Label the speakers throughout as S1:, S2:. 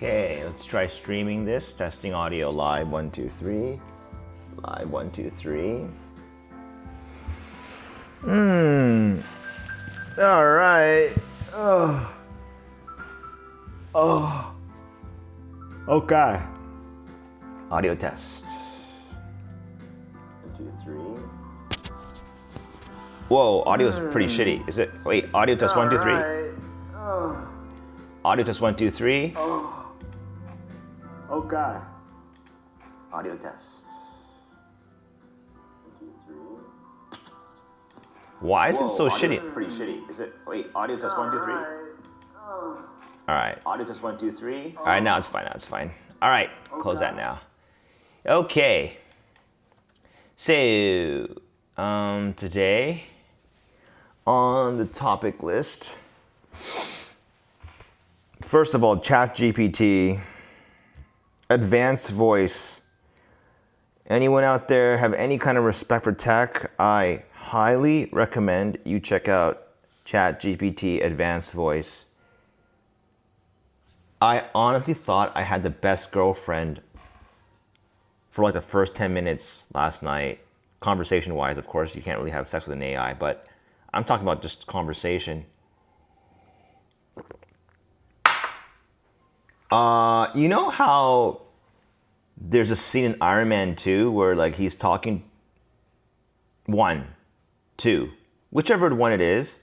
S1: Okay, let's try streaming this. Testing audio live, 1, 2, 3. Live, 1, 2, 3. All right. Okay. Audio test. 1, 2, 3. Whoa, audio's pretty shitty. Is it? Wait, audio test 1, 2, 3. Audio test 1, 2, 3. Okay. Audio test. 1, 2, 3. Why is it so shitty? Pretty shitty. Is it? Wait, audio test 1, 2, 3. All right. Audio test 1, 2, 3. All right, now it's fine. Now it's fine. All right, close that now. Okay. So, today on the topic list, first of all, chatgpt, advanced voice. Anyone out there have any kind of respect for tech? I highly recommend you check out chatgpt advanced voice. I honestly thought I had the best girlfriend for like the first 10 minutes last night. Conversation wise, of course, you can't really have sex with an AI, but I'm talking about just conversation. You know how there's a scene in Iron Man 2 where like he's talking, 1, 2, whichever one it is,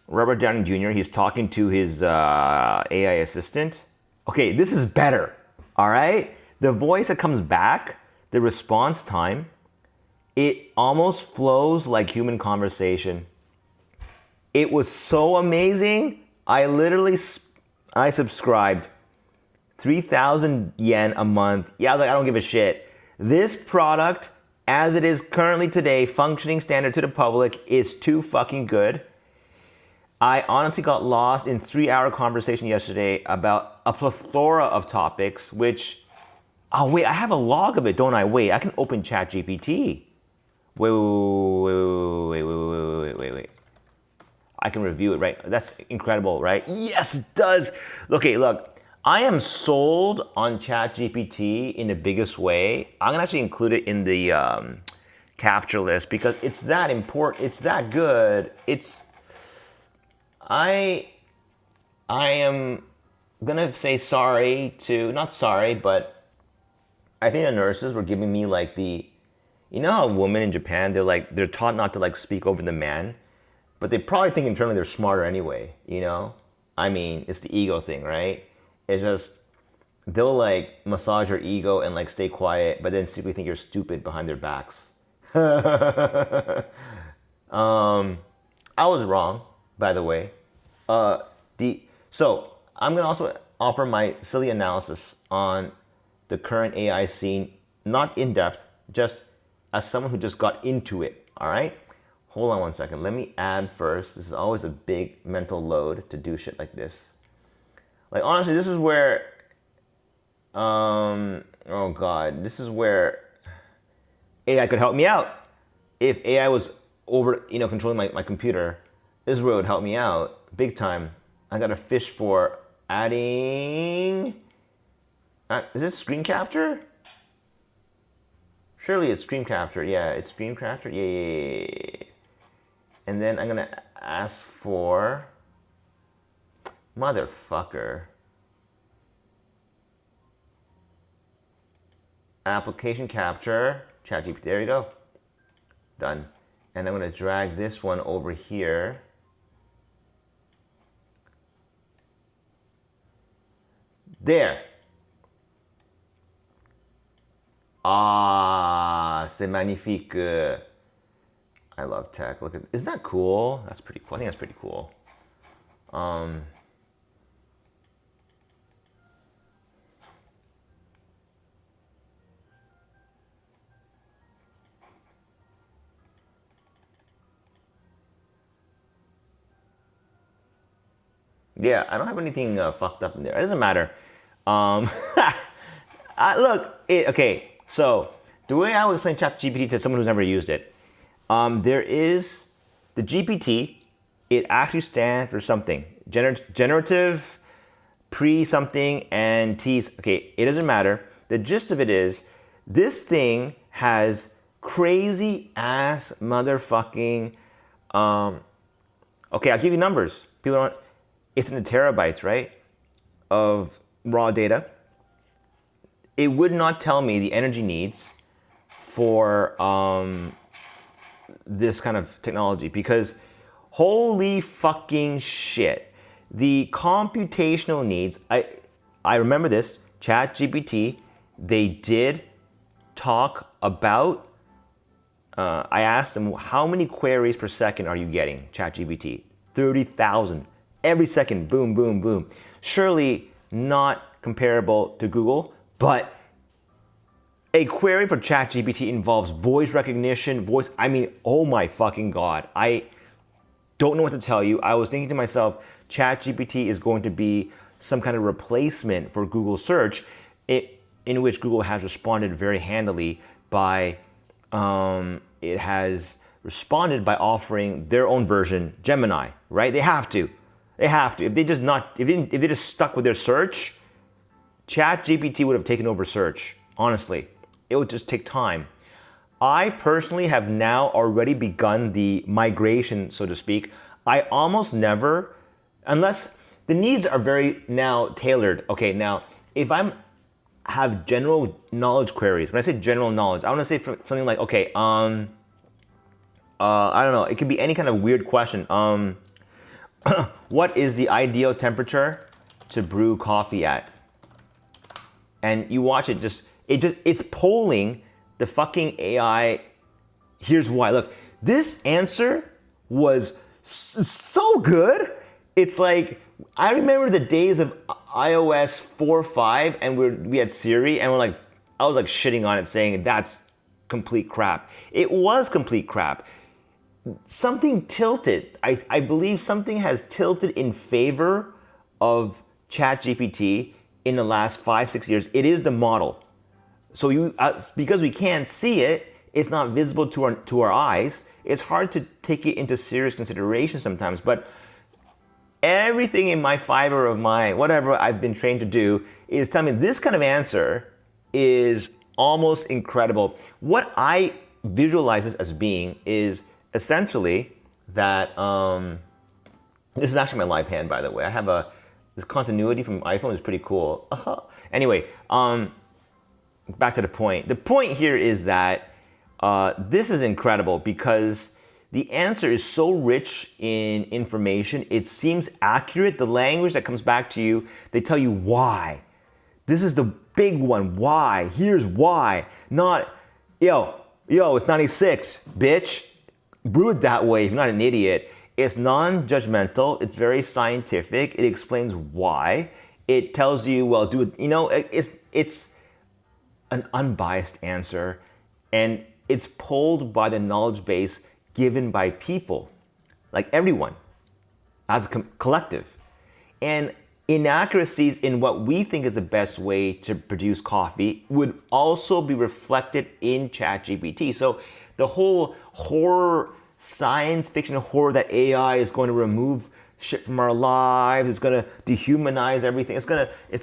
S1: Robert Downey Jr., he's talking to his AI assistant. Okay, this is better, all right? The voice that comes back, the response time, it almost flows like human conversation. It was so amazing. I subscribed 3,000 yen a month. Yeah, I was like, I don't give a shit. This product, as it is currently today, functioning standard to the public, is too fucking good. I honestly got lost in 3-hour conversation yesterday about a plethora of topics, which, oh wait, I have a log of it, don't I? Wait, I can open ChatGPT. Wait. I can review it, right? That's incredible, right? Yes, it does. Okay, look, I am sold on ChatGPT in the biggest way. I'm gonna actually include it in the capture list because it's that important. It's that good. I am gonna say sorry to, not sorry, but I think the nurses were giving me like you know how women in Japan, they're taught not to like speak over the man, but they probably think internally they're smarter anyway, you know? I mean, it's the ego thing, right? It's just, they'll like massage your ego and like stay quiet, but then secretly think you're stupid behind their backs. I was wrong, by the way. So I'm gonna also offer my silly analysis on the current AI scene, not in depth, just as someone who just got into it. All right, hold on one second. Let me add first. This is always a big mental load to do shit like this. Like honestly, this is where, oh god, this is where AI could help me out. If AI was over, controlling my computer, this is where it would help me out big time. I got a fish for adding. Is this screen capture? Surely it's screen capture. Yeah, it's screen capture. Yeah. And then I'm gonna ask for motherfucker. Application capture. ChatGPT. There you go. Done. And I'm gonna drag this one over here. There. Ah, c'est magnifique. I love tech. Look at, isn't that cool? That's pretty cool. I think that's pretty cool. Yeah, I don't have anything fucked up in there. It doesn't matter. Okay, so the way I would explain ChatGPT to someone who's never used it, there is the GPT. It actually stands for something. Generative pre something and T, okay, it doesn't matter. The gist of it is this thing has crazy ass motherfucking, okay, I'll give you numbers. People don't, it's in the terabytes, right, of raw data. It would not tell me the energy needs for this kind of technology because holy fucking shit. The computational needs, I remember this, ChatGPT, they did talk about, I asked them, how many queries per second are you getting, ChatGPT? 30,000. Every second, boom, boom, boom. Surely not comparable to Google, but a query for ChatGPT involves voice recognition, oh my fucking God. I don't know what to tell you. I was thinking to myself, ChatGPT is going to be some kind of replacement for Google search, in which Google has responded very handily by, it has responded by offering their own version, Gemini, right? They have to. If they just stuck with their search, ChatGPT would have taken over search, honestly. It would just take time. I personally have now already begun the migration, so to speak. I almost never, unless the needs are very now tailored. Okay, now if I'm have general knowledge queries, when I say general knowledge, I want to say something like, okay, I don't know, it could be any kind of weird question. What is the ideal temperature to brew coffee at? And you watch it it's polling the fucking AI. Here's why. Look, this answer was so good. It's like, I remember the days of iOS 4.5 and we had Siri and I was like shitting on it saying that's complete crap. It was complete crap. Something tilted. I believe something has tilted in favor of ChatGPT in the last 5-6 years. It is the model. So because we can't see it, it's not visible to our eyes. It's hard to take it into serious consideration sometimes. But everything in my fiber of my whatever I've been trained to do is tell me this kind of answer is almost incredible. What I visualize this as being is essentially that this is actually my live hand, by the way. I have this continuity from iPhone is pretty cool. Anyway, back to the point. The point here is that this is incredible because the answer is so rich in information. It seems accurate. The language that comes back to you, they tell you why. This is the big one. Why? Here's why. Not, yo, it's 96, bitch. Brew it that way if you're not an idiot. It's non-judgmental. It's very scientific. It explains why. It tells you, well, do it. It's an unbiased answer, and it's pulled by the knowledge base given by people, like everyone, as a collective. And inaccuracies in what we think is the best way to produce coffee would also be reflected in ChatGPT. So the whole horror, science fiction horror that AI is going to remove shit from our lives, it's going to dehumanize everything, it's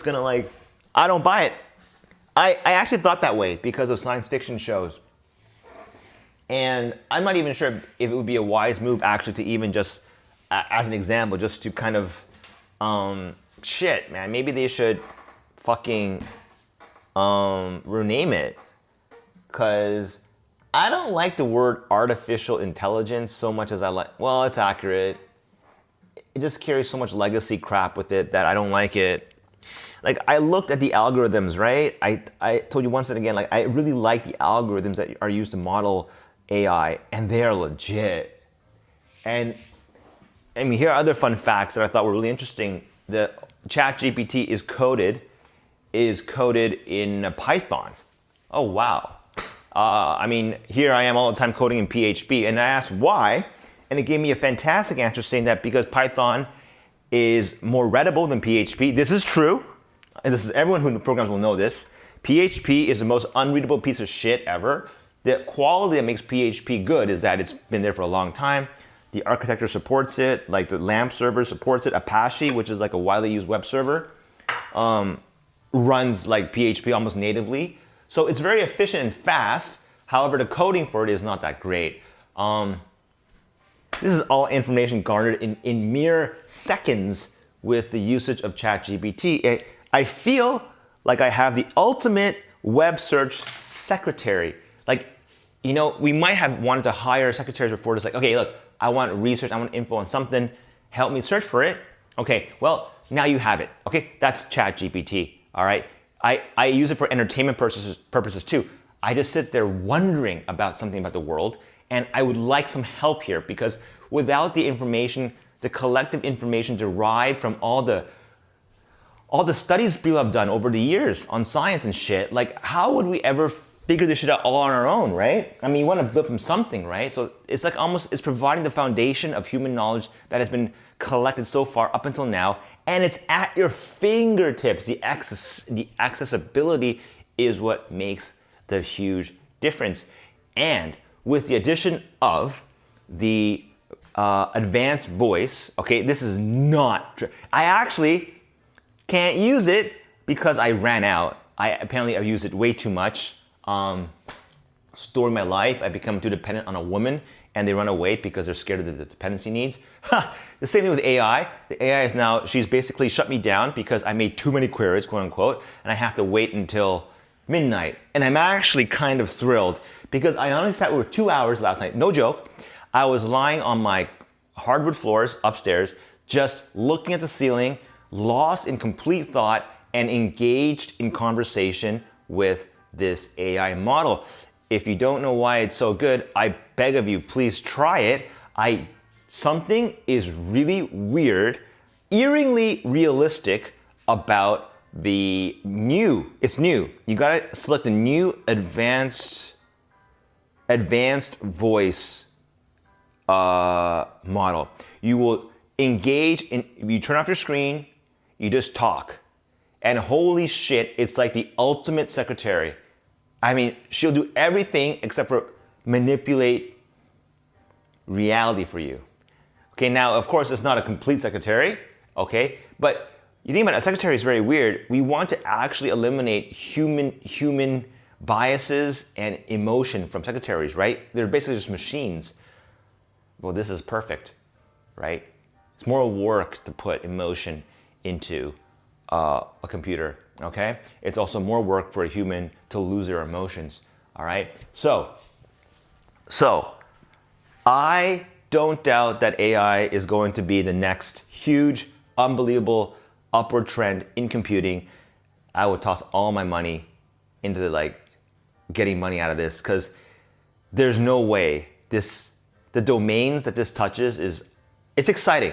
S1: gonna like, I don't buy it. I actually thought that way because of science fiction shows. And I'm not even sure if it would be a wise move actually to even just, as an example, just to kind of, shit, man, maybe they should fucking rename it. Because I don't like the word artificial intelligence so much as I like, well, it's accurate. It just carries so much legacy crap with it that I don't like it. Like, I looked at the algorithms, right? I told you once and again, like, I really like the algorithms that are used to model AI, and they are legit. And I mean, here are other fun facts that I thought were really interesting. The ChatGPT is coded in Python. Oh, wow. I mean, here I am all the time coding in PHP, and I asked why, and it gave me a fantastic answer saying that because Python is more readable than PHP. This is true, and this is everyone who programs will know this. PHP is the most unreadable piece of shit ever. The quality that makes PHP good is that it's been there for a long time. The architecture supports it, like the LAMP server supports it. Apache, which is like a widely used web server, runs like PHP almost natively. So it's very efficient and fast. However, the coding for it is not that great. This is all information garnered in mere seconds with the usage of ChatGPT. I feel like I have the ultimate web search secretary. Like, you know, we might have wanted to hire secretaries before. It's like, okay, look, I want research, I want info on something, help me search for it. Okay, well, now you have it. Okay, that's ChatGPT, all right? I use it for entertainment purposes too. I just sit there wondering about something about the world, and I would like some help here, because without the information, the collective information derived from all the studies people have done over the years on science and shit, like how would we ever figure this shit out all on our own, right? I mean, you want to build from something, right? So it's like almost, it's providing the foundation of human knowledge that has been collected so far up until now, and it's at your fingertips. The accessibility is what makes the huge difference. And with the addition of the advanced voice, okay, this is not true. I actually can't use it because I ran out. Apparently I've used it way too much. Story my life, I become too dependent on a woman, and they run away because they're scared of the dependency needs. The same thing with AI. The AI is now, she's basically shut me down because I made too many queries, quote unquote, and I have to wait until midnight. And I'm actually kind of thrilled because I honestly sat for 2 hours last night, no joke. I was lying on my hardwood floors upstairs, just looking at the ceiling, lost in complete thought, and engaged in conversation with this AI model. If you don't know why it's so good, I beg of you, please try it. Something is really weird, eerily realistic about the new. It's new. You gotta select the new advanced voice model. You will engage in, you turn off your screen, you just talk. And holy shit, it's like the ultimate secretary. I mean, she'll do everything except for manipulate reality for you. Okay, now, of course, it's not a complete secretary, okay? But you think about it, a secretary is very weird. We want to actually eliminate human biases and emotion from secretaries, right? They're basically just machines. Well, this is perfect, right? It's more work to put emotion into a computer, okay? It's also more work for a human to lose their emotions, all right? So I don't doubt that AI is going to be the next huge, unbelievable upward trend in computing. I would toss all my money into getting money out of this, because there's no way the domains that this touches it's exciting.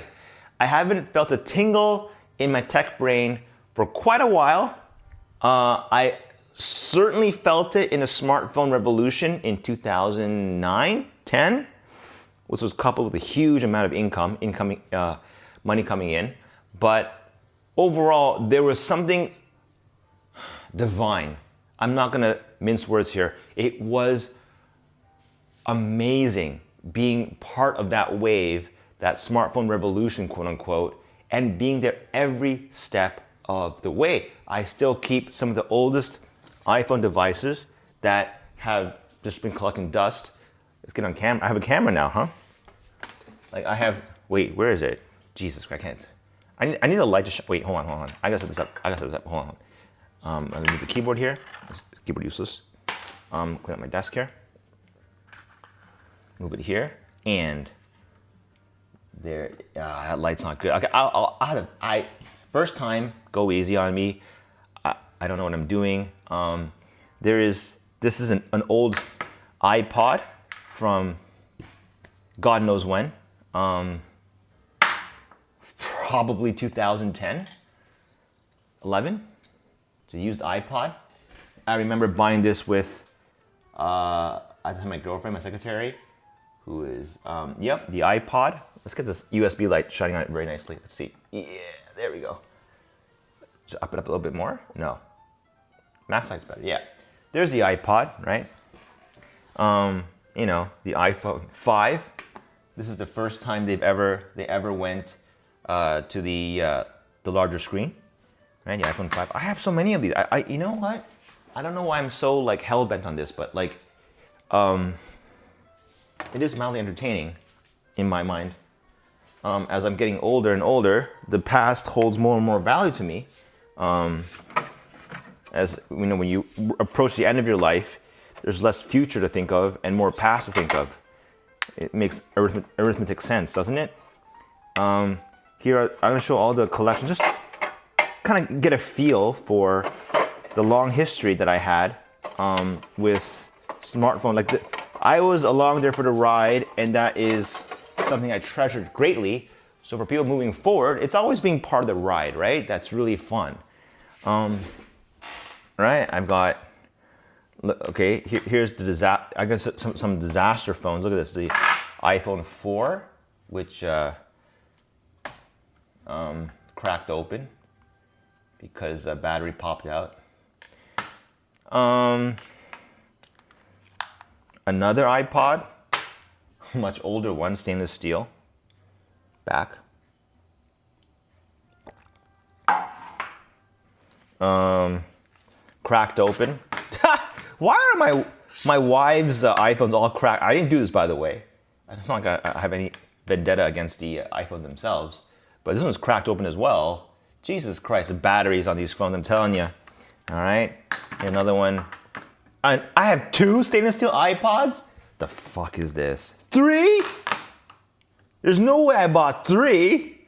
S1: I haven't felt a tingle in my tech brain for quite a while. I certainly felt it in a smartphone revolution in 2009, 10, which was coupled with a huge amount of incoming money coming in. But overall, there was something divine. I'm not gonna mince words here. It was amazing being part of that wave, that smartphone revolution, quote unquote, and being there every step of the way. I still keep some of the oldest iPhone devices that have just been collecting dust. Let's get on camera. I have a camera now, huh? Wait, where is it? Jesus Christ, I can't. I need a light to wait, hold on. I gotta set this up, hold on. Let me move the keyboard here. This keyboard useless. Clean up my desk here. Move it here, and there, that light's not good. Okay, first time, go easy on me. I don't know what I'm doing. This is an old iPod from God knows when. Probably 2010, 11. It's a used iPod. I remember buying this with, I had my girlfriend, my secretary, who is, the iPod. Let's get this USB light shining on it very nicely. Let's see. Yeah, there we go. Just up it up a little bit more. No. Max light's better. Yeah. There's the iPod, right? The iPhone 5. This is the first time they ever went to the larger screen. right? The iPhone 5. I have so many of these. You know what? I don't know why I'm so like hell bent on this, but like, it is mildly entertaining in my mind. As I'm getting older and older, the past holds more and more value to me. As you know, when you approach the end of your life, there's less future to think of and more past to think of. It makes arithmetic sense, doesn't it? Here, I'm gonna show all the collections, just kind of get a feel for the long history that I had with smartphone. I was along there for the ride, and that is something I treasured greatly. So for people moving forward, it's always being part of the ride, right? That's really fun. Right, I've got, okay, here's the disaster. I got some disaster phones. Look at this, the iPhone 4, which cracked open because a battery popped out. Another iPod, much older one, stainless steel, back. Cracked open. Why are my wife's iPhones all cracked? I didn't do this, by the way. It's not like I have any vendetta against the iPhone themselves, but this one's cracked open as well. Jesus Christ, the batteries on these phones, I'm telling you. All right, another one. I have 2 stainless steel iPods? The fuck is this? 3? There's no way I bought 3.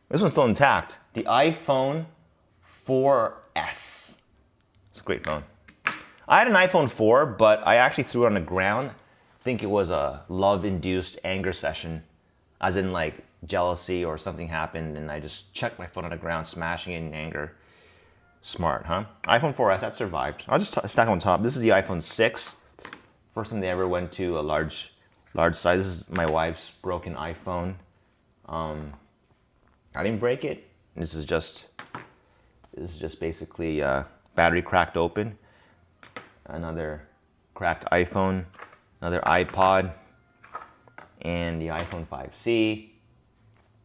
S1: This one's still intact. The iPhone 4S. It's a great phone. I had an iPhone 4, but I actually threw it on the ground. I think it was a love-induced anger session, as in like jealousy or something happened, and I just chucked my phone on the ground, smashing it in anger. Smart, huh? iPhone 4S, that survived. I'll just stack on top. This is the iPhone 6. First time they ever went to a large size. This is my wife's broken iPhone. I didn't break it. This is just basically battery cracked open. Another cracked iPhone, another iPod, and the iPhone 5C.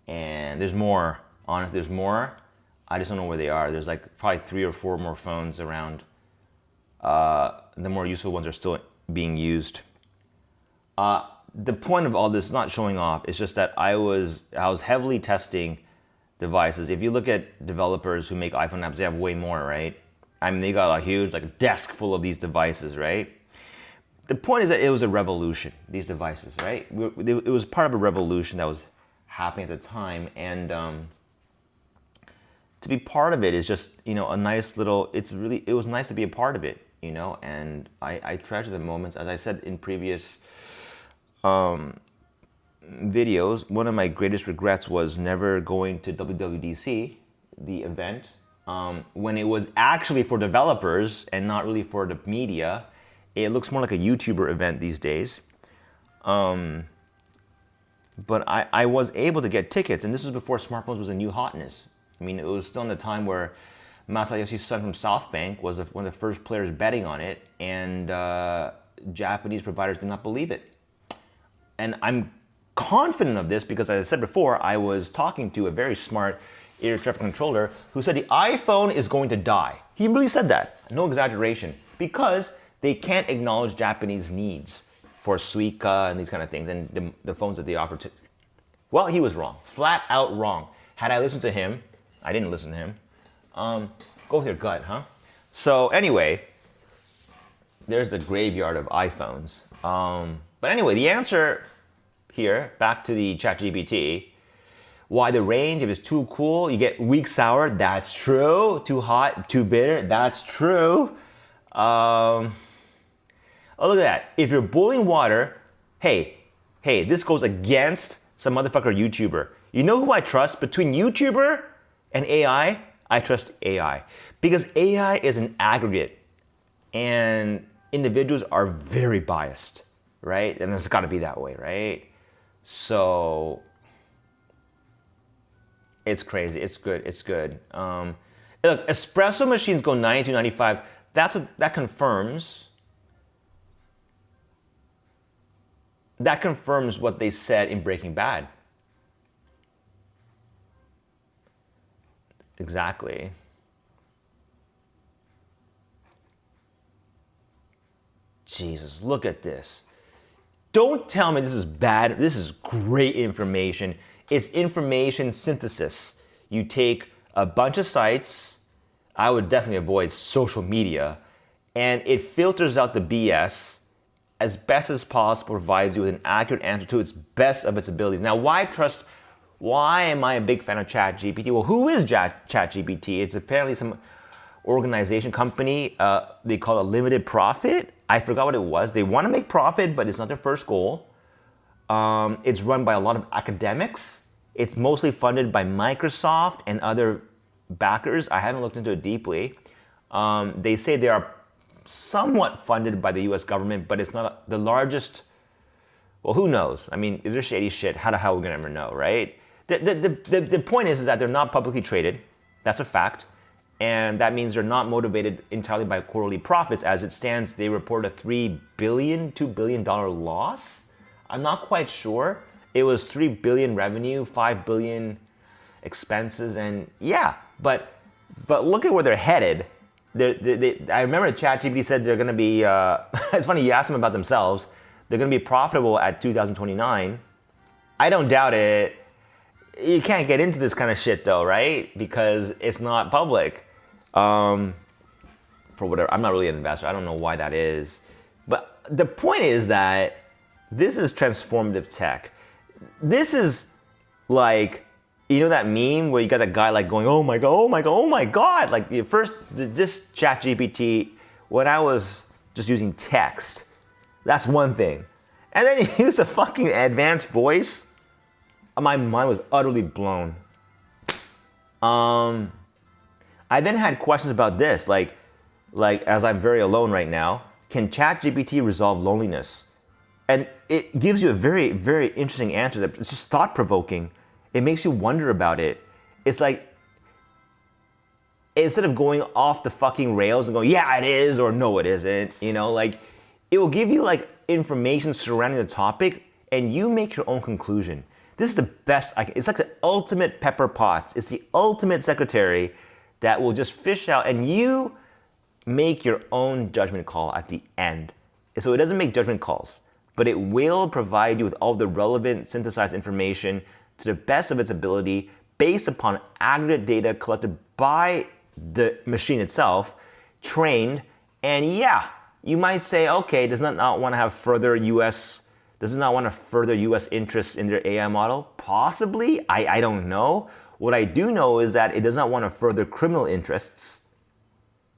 S1: And there's more. Honestly, there's more. I just don't know where they are. There's like probably 3 or 4 more phones around. The more useful ones are still being used. The point of all this is not showing off. It's just that I was heavily testing devices. If you look at developers who make iPhone apps, they have way more, right? I mean, they got a huge desk full of these devices, right? The point is that it was a revolution, these devices, right? It was part of a revolution that was happening at the time, and to be part of it is just, a nice little, it was nice to be a part of it, and I treasure the moments. As I said in previous videos, one of my greatest regrets was never going to WWDC, the event, when it was actually for developers and not really for the media. It looks more like a YouTuber event these days. But I was able to get tickets, and this was before smartphones was a new hotness. I mean, it was still in the time where Masayoshi Son from SoftBank was one of the first players betting on it, and Japanese providers did not believe it. And I'm confident of this because, as I said before, I was talking to a very smart air traffic controller who said the iPhone is going to die. He really said that, no exaggeration, because they can't acknowledge Japanese needs for Suica and these kind of things, and the phones that they offer to. Well, he was wrong, flat out wrong. Had I listened to him, I didn't listen to him. Go with your gut, huh? So anyway, there's the graveyard of iPhones. But anyway, the answer here, back to the chatgpt, why the range, if it's too cool, you get weak sour, that's true. Too hot, too bitter, that's true. Oh, look at that. If you're boiling water, hey, this goes against some motherfucker YouTuber. You know who I trust? Between YouTuber and AI, I trust AI. Because AI is an aggregate, and individuals are very biased, right? And it's gotta be that way, right? So, it's crazy, it's good. Look, espresso machines go 92, 95. That confirms what they said in Breaking Bad. Exactly. Jesus, look at this. Don't tell me this is bad. This is great information. It's information synthesis. You take a bunch of sites. I would definitely avoid social media. And it filters out the BS as best as possible, provides you with an accurate answer to its best of its abilities. Now, why am I a big fan of ChatGPT? Well, who is ChatGPT? It's apparently some organization, company, they call it limited profit. I forgot what it was. They want to make profit, but it's not their first goal. It's run by a lot of academics. It's mostly funded by Microsoft and other backers. I haven't looked into it deeply. They say they are somewhat funded by the US government, but it's not the largest. Well, who knows? I mean, if there's shady shit, how the hell are we gonna ever know, right? The point is that they're not publicly traded. That's a fact. And that means they're not motivated entirely by quarterly profits. As it stands, they report a $2 billion loss. I'm not quite sure. It was $3 billion revenue, $5 billion expenses, and yeah. But look at where they're headed. I remember ChatGPT said they're going to be. It's funny you ask them about themselves. They're going to be profitable at 2029. I don't doubt it. You can't get into this kind of shit though, right? Because it's not public. For whatever, I'm not really an investor. I don't know why that is. But the point is that this is transformative tech. This is like, you know that meme where you got that guy like going, oh my God, oh my God, oh my God. Like this ChatGPT, when I was just using text, that's one thing. And then you use a fucking advanced voice. My mind was utterly blown. I then had questions about this, like as I'm very alone right now, can ChatGPT resolve loneliness? And it gives you a very, very interesting answer that it's just thought-provoking. It makes you wonder about it. It's like, instead of going off the fucking rails and going, yeah, it is, or no, it isn't, you know, like, it will give you like information surrounding the topic and you make your own conclusion. This is the best, it's like the ultimate Pepper Potts. It's the ultimate secretary that will just fish out and you make your own judgment call at the end. So it doesn't make judgment calls, but it will provide you with all the relevant synthesized information to the best of its ability based upon aggregate data collected by the machine itself, trained, and yeah, you might say, okay, does not want to further US interests in their AI model? Possibly, I don't know. What I do know is that it does not want to further criminal interests.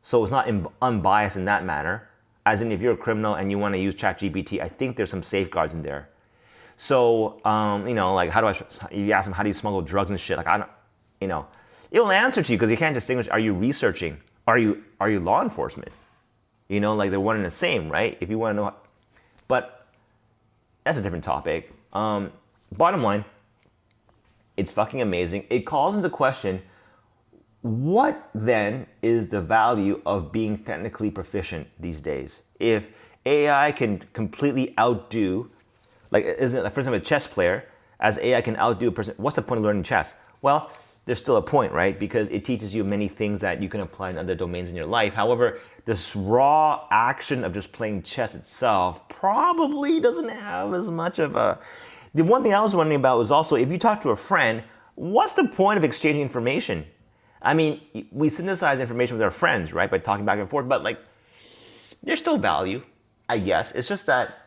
S1: So it's not unbiased in that manner. As in, if you're a criminal and you want to use ChatGPT, I think there's some safeguards in there. So, you know, like you ask them, how do you smuggle drugs and shit? Like, I don't, you know, it'll answer to you because you can't distinguish, are you researching? Are you law enforcement? You know, like they're one and the same, right? If you want to know, but that's a different topic. Bottom line, it's fucking amazing. It calls into question, what then is the value of being technically proficient these days? If AI can completely outdo, like, isn't it, for example, a chess player, as AI can outdo a person, what's the point of learning chess? Well, there's still a point, right? Because it teaches you many things that you can apply in other domains in your life. However, this raw action of just playing chess itself probably doesn't have as much of a... The one thing I was wondering about was also, if you talk to a friend, what's the point of exchanging information? I mean, we synthesize information with our friends, right? By talking back and forth, but like, there's still value, I guess. It's just that,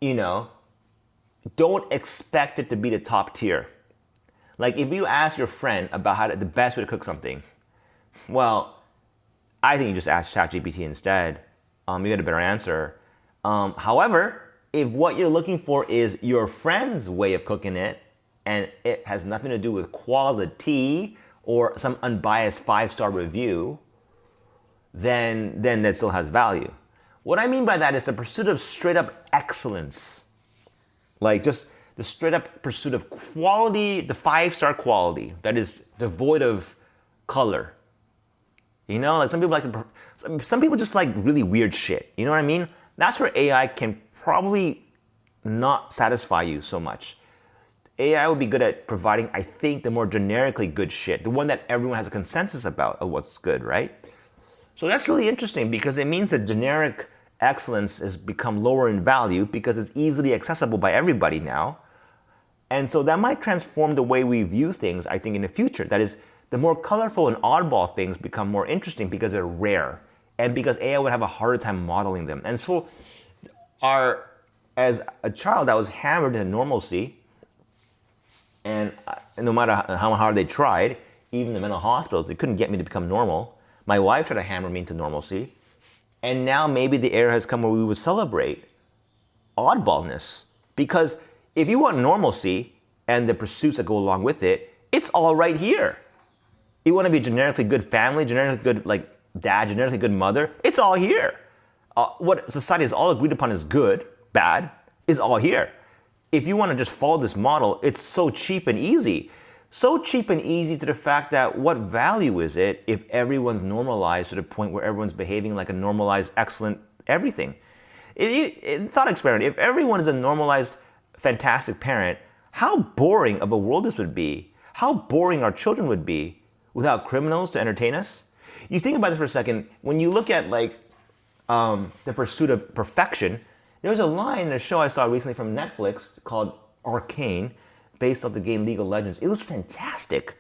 S1: you know, don't expect it to be the top tier. Like, if you ask your friend about the best way to cook something, well, I think you just ask ChatGPT instead. You get a better answer. However, if what you're looking for is your friend's way of cooking it, and it has nothing to do with quality or some unbiased 5-star review, then that still has value. What I mean by that is the pursuit of straight up excellence. Like just the straight up pursuit of quality, the 5-star quality that is devoid of color. You know, like some people just like really weird shit. You know what I mean? That's where AI can probably not satisfy you so much. AI would be good at providing, I think, the more generically good shit, the one that everyone has a consensus about of what's good, right? So that's really interesting because it means that generic excellence has become lower in value because it's easily accessible by everybody now. And so that might transform the way we view things, I think, in the future. That is, the more colorful and oddball things become more interesting because they're rare and because AI would have a harder time modeling them. And so as a child, I was hammered into normalcy, and no matter how hard they tried, even the mental hospitals, they couldn't get me to become normal. My wife tried to hammer me into normalcy. And now maybe the era has come where we would celebrate oddballness. Because if you want normalcy and the pursuits that go along with it, it's all right here. You want to be a generically good family, generically good like dad, generically good mother, it's all here. What society has all agreed upon is good, bad, is all here. If you want to just follow this model, it's so cheap and easy. So cheap and easy to the fact that what value is it if everyone's normalized to the point where everyone's behaving like a normalized, excellent everything? Thought experiment, if everyone is a normalized, fantastic parent, how boring of a world this would be. How boring our children would be without criminals to entertain us. You think about this for a second. When you look at like the pursuit of perfection, there was a line in a show I saw recently from Netflix called Arcane, based off the game League of Legends. It was fantastic.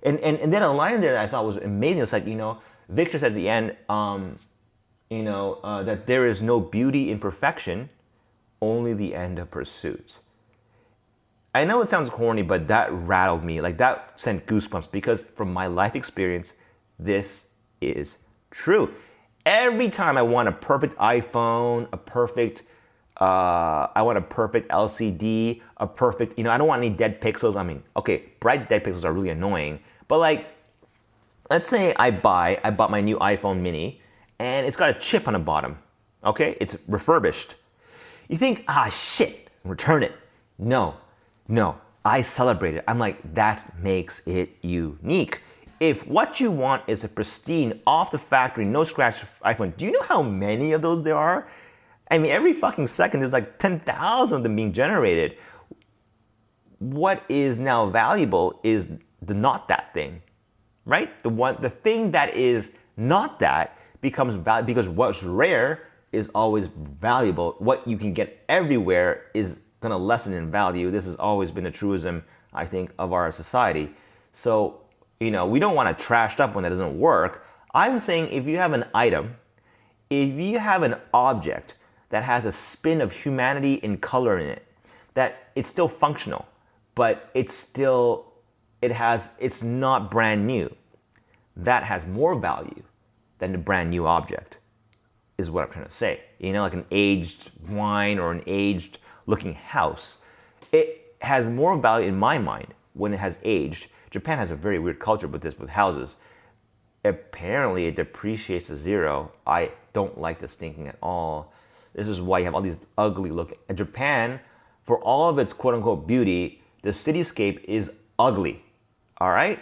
S1: And then a line there that I thought was amazing. It's like, Victor said at the end, that there is no beauty in perfection, only the end of pursuit. I know it sounds corny, but that rattled me. Like that sent goosebumps because from my life experience, this is true. Every time I want a perfect iPhone, I want a perfect LCD, a perfect, I don't want any dead pixels. I mean, okay, bright dead pixels are really annoying, but like, let's say I bought my new iPhone mini and it's got a chip on the bottom, okay? It's refurbished. You think, shit, return it. No, I celebrate it. I'm like, that makes it unique. If what you want is a pristine, off the factory, no scratch iPhone, do you know how many of those there are? I mean, every fucking second there's like 10,000 of them being generated. What is now valuable is the not that thing, right? The thing that is not that becomes valuable because what's rare is always valuable. What you can get everywhere is gonna lessen in value. This has always been a truism, I think, of our society. So, we don't want to trash up when that doesn't work. I'm saying if you have an item, if you have an object that has a spin of humanity in color in it, that it's still functional, but it's not brand new. That has more value than the brand new object, is what I'm trying to say. Like an aged wine or an aged looking house. It has more value in my mind when it has aged. Japan has a very weird culture with this, with houses. Apparently it depreciates to zero. I don't like this thinking at all. This is why you have all these ugly look. In Japan, for all of its quote unquote beauty, the cityscape is ugly. All right?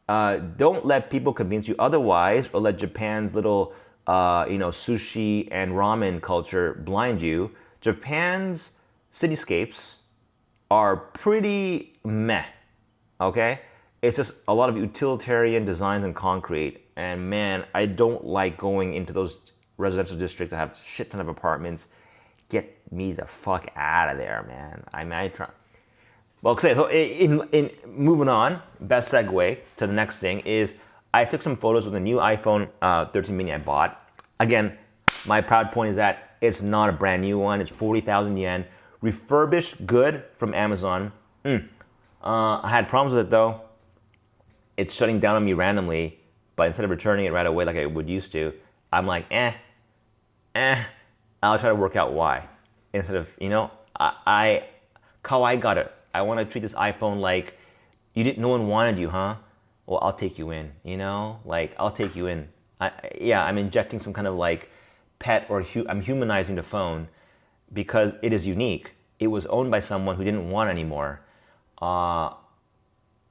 S1: Don't let people convince you otherwise, or let Japan's little, sushi and ramen culture blind you. Japan's cityscapes are pretty meh. Okay? It's just a lot of utilitarian designs in concrete. And man, I don't like going into those residential districts that have a shit ton of apartments. Get me the fuck out of there, man. I try. Well, okay, so in moving on, best segue to the next thing is I took some photos with the new iPhone 13 mini I bought. Again, my proud point is that it's not a brand new one. It's 40,000 yen. Refurbished good from Amazon. I had problems with it though. It's shutting down on me randomly, but instead of returning it right away like I would used to, I'm like, I'll try to work out why. Instead of, how I got it. I want to treat this iPhone like no one wanted you, huh? Well, I'll take you in, I'll take you in. I'm injecting some kind of like pet or I'm humanizing the phone because it is unique. It was owned by someone who didn't want it anymore.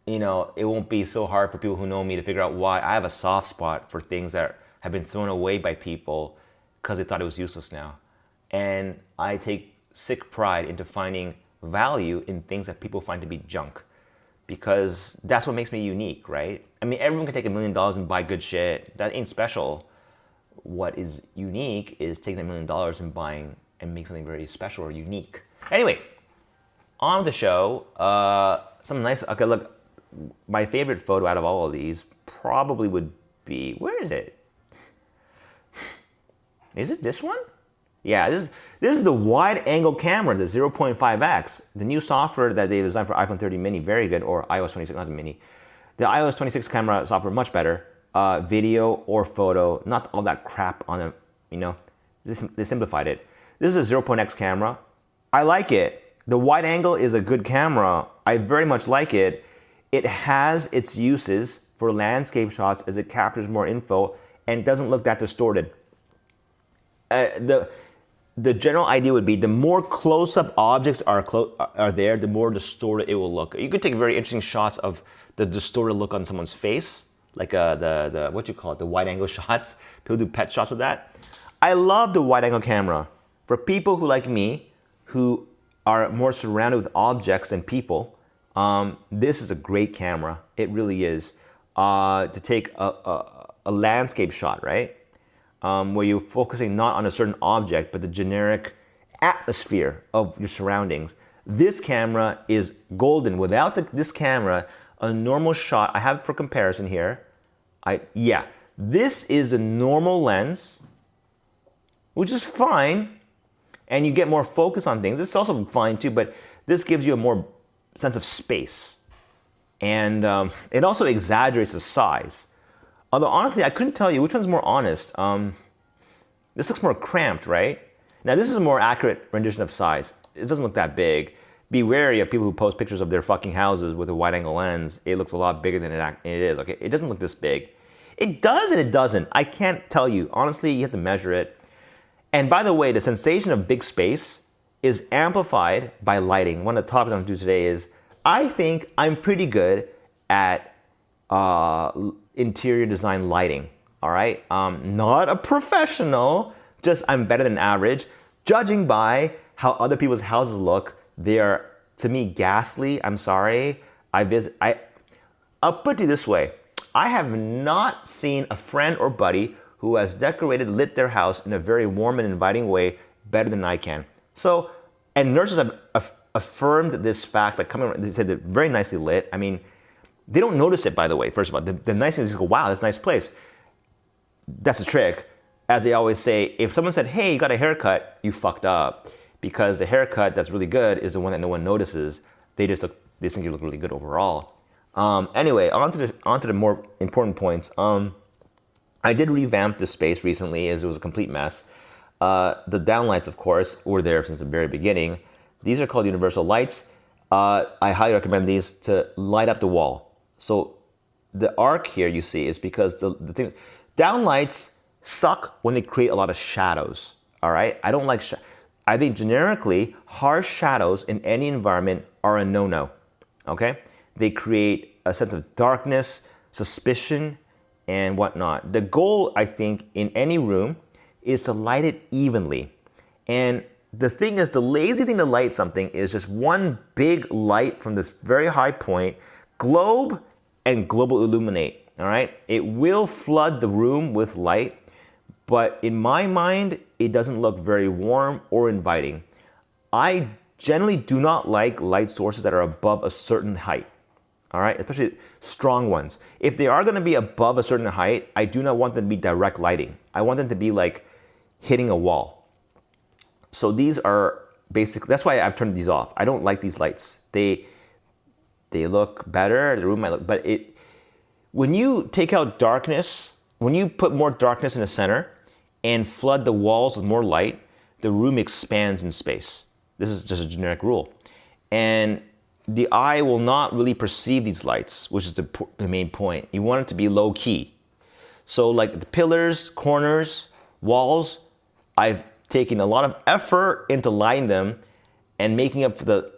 S1: It won't be so hard for people who know me to figure out why I have a soft spot for things that have been thrown away by people because they thought it was useless now. And I take sick pride into finding value in things that people find to be junk, because that's what makes me unique, right? I mean, everyone can take $1 million and buy good shit. That ain't special. What is unique is taking $1 million and buying and make something very special or unique. Anyway, on the show, something nice. Okay, look, my favorite photo out of all of these probably would be, where is it? Is it this one? Yeah, this is the wide angle camera, the 0.5x. The new software that they designed for iPhone 30 mini, very good, or iOS 26, not the mini. The iOS 26 camera software, much better. Video or photo, not all that crap on them, you know. They simplified it. This is a 0.x camera. I like it. The wide angle is a good camera. I very much like it. It has its uses for landscape shots as it captures more info and doesn't look that distorted. The general idea would be the more close-up objects are there, the more distorted it will look. You could take very interesting shots of the distorted look on someone's face, like the what you call it, the wide-angle shots. People do pet shots with that. I love the wide-angle camera. For people who like me, who are more surrounded with objects than people, this is a great camera. It really is. To take a landscape shot, right? Where you're focusing not on a certain object, but the generic atmosphere of your surroundings. This camera is golden. Without this camera, a normal shot, I have it for comparison here. This is a normal lens, which is fine, and you get more focus on things. It's also fine too, but this gives you a more sense of space. And it also exaggerates the size. Although honestly, I couldn't tell you which one's more honest. This looks more cramped, right? Now this is a more accurate rendition of size. It doesn't look that big. Be wary of people who post pictures of their fucking houses with a wide-angle lens. It looks a lot bigger than it is. Okay, it doesn't look this big. It does and it doesn't. I can't tell you. Honestly, you have to measure it. And by the way, the sensation of big space is amplified by lighting. One of the topics I'm going to do today is, I think I'm pretty good at interior design lighting, all right? Not a professional, just I'm better than average. Judging by how other people's houses look, they are, to me, ghastly. I'm sorry. I'll put it this way. I have not seen a friend or buddy who has lit their house in a very warm and inviting way better than I can. So, and nurses have affirmed this fact by coming around. They said they're very nicely lit. I mean, they don't notice it, by the way, first of all. The nice thing is just go, wow, that's a nice place. That's a trick. As they always say, if someone said, hey, you got a haircut, you fucked up. Because the haircut that's really good is the one that no one notices. They think you look really good overall. Anyway, on to the more important points. I did revamp this space recently as it was a complete mess. The downlights, of course, were there since the very beginning. These are called universal lights. I highly recommend these to light up the wall. So the arc here you see is because the thing, downlights suck when they create a lot of shadows. All right, I don't like. I think generically harsh shadows in any environment are a no-no. Okay, they create a sense of darkness, suspicion, and whatnot. The goal, I think, in any room is to light it evenly. And the thing is, the lazy thing to light something is just one big light from this very high point, globe and global illuminate, all right? It will flood the room with light, but in my mind, it doesn't look very warm or inviting. I generally do not like light sources that are above a certain height. All right, especially strong ones. If they are gonna be above a certain height, I do not want them to be direct lighting. I want them to be like hitting a wall. So these are basically, that's why I've turned these off. I don't like these lights. They look better, the room might look, but when you take out darkness, when you put more darkness in the center and flood the walls with more light, the room expands in space. This is just a generic rule. And the eye will not really perceive these lights, which is the main point. You want it to be low key. So like the pillars, corners, walls, I've taken a lot of effort into lighting them and making up for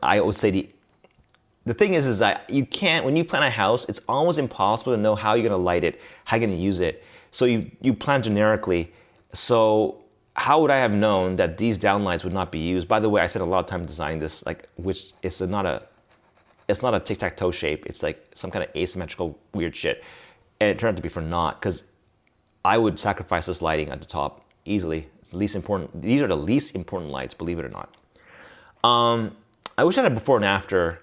S1: I always say the thing is that you can't, when you plan a house, it's almost impossible to know how you're gonna light it, how you're gonna use it. So you plan generically. So how would I have known that these downlights would not be used? By the way, I spent a lot of time designing this, like, which is not a tic-tac-toe shape. It's like some kind of asymmetrical weird shit. And it turned out to be for naught, because I would sacrifice this lighting at the top easily. It's the least important. These are the least important lights, believe it or not. I wish I had a before and after.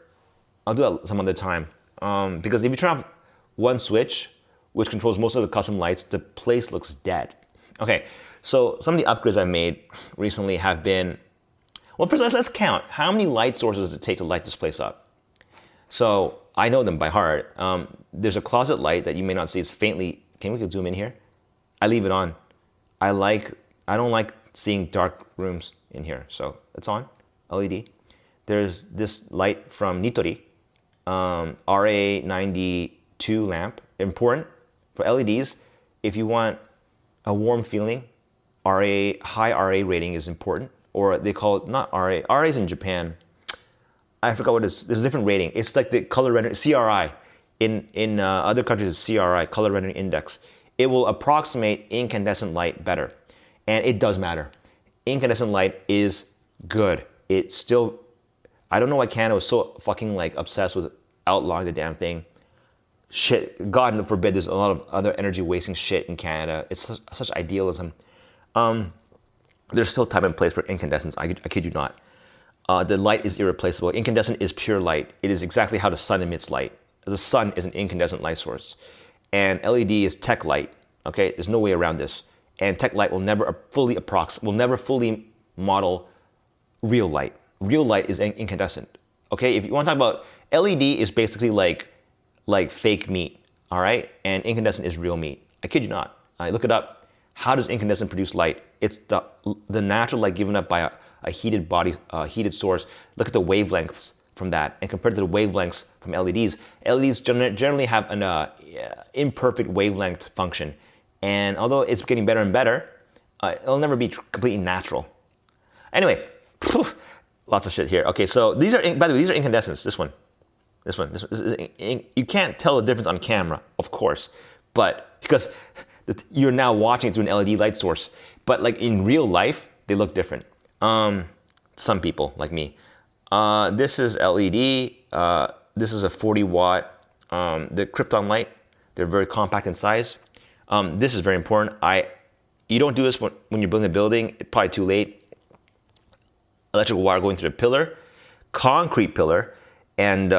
S1: I'll do that some other time. Because if you turn off one switch, which controls most of the custom lights, the place looks dead. Okay, so some of the upgrades I've made recently have been, well, first let's count. How many light sources does it take to light this place up? So I know them by heart. There's a closet light that you may not see. It's faintly, can we zoom in here? I leave it on. I don't like seeing dark rooms in here, so it's on, LED. There's this light from Nitori, RA92 lamp, important for LEDs. If you want a warm feeling, high RA rating is important, or they call it, not RA, RA is in Japan. I forgot what it is. There's a different rating. It's like the color rendering, CRI. In other countries, it's CRI, color rendering index. It will approximate incandescent light better. And it does matter. Incandescent light is good. It's still, I don't know why Canada was so fucking like obsessed with outlawing the damn thing. Shit, God forbid, there's a lot of other energy wasting shit in Canada. It's such idealism. There's still time and place for incandescence. I kid you not. The light is irreplaceable. Incandescent is pure light. It is exactly how the sun emits light. The sun is an incandescent light source. And LED is tech light. Okay, there's no way around this. And tech light will never fully model real light. Real light is incandescent. Okay, if you want to talk about, LED is basically like fake meat. All right, and incandescent is real meat. I kid you not. I look it up. How does incandescent produce light? It's the natural light given up by a heated body, heated source. Look at the wavelengths from that, and compared to the wavelengths from LEDs, LEDs generally have an imperfect wavelength function. And although it's getting better and better, it'll never be completely natural. Anyway, lots of shit here. Okay, so these are, by the way, these are incandescents. This one. You can't tell the difference on camera, of course, but because you're now watching it through an LED light source. But like in real life, they look different. Some people like me. This is LED. This is a 40 watt. The Krypton light. They're very compact in size. This is very important. You don't do this when you're building a building. It's probably too late. Electrical wire going through a pillar, concrete pillar, and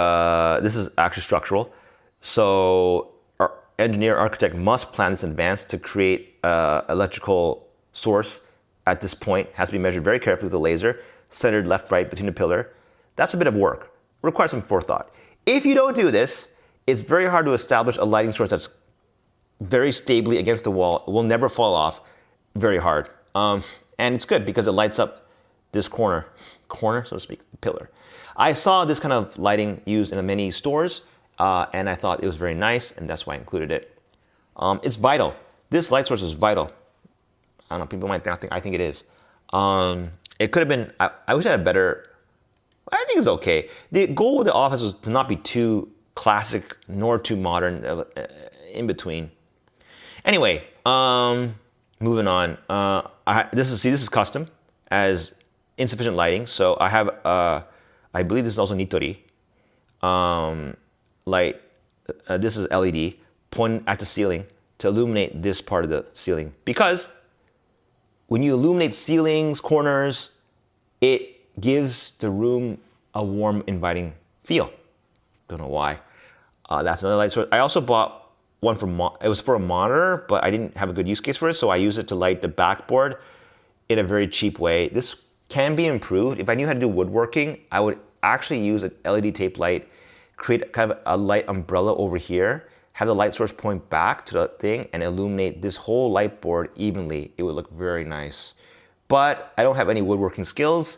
S1: this is actually structural. So our engineer architect must plan this in advance to create electrical source at this point. Has to be measured very carefully with a laser, centered left, right between the pillar. That's a bit of work. Requires some forethought. If you don't do this, it's very hard to establish a lighting source that's very stably against the wall. It will never fall off. Very hard. And it's good because it lights up this corner, so to speak, the pillar. I saw this kind of lighting used in many stores, and I thought it was very nice, and that's why I included it. It's vital. This light source is vital. I don't know, people might not think, I think it is. It could have been, I wish I had a better, I think it's okay. The goal with the office was to not be too classic nor too modern, in between. Anyway, moving on. This is custom as insufficient lighting. So I have, I believe this is also Nitori light. This is LED pointing at the ceiling to illuminate this part of the ceiling. Because when you illuminate ceilings, corners, it gives the room a warm, inviting feel. Don't know why. That's another light source. I also bought one it was for a monitor, but I didn't have a good use case for it, so I used it to light the backboard in a very cheap way. This can be improved. If I knew how to do woodworking, I would actually use an LED tape light, create kind of a light umbrella over here, have the light source point back to the thing, and illuminate this whole light board evenly. It would look very nice. But I don't have any woodworking skills.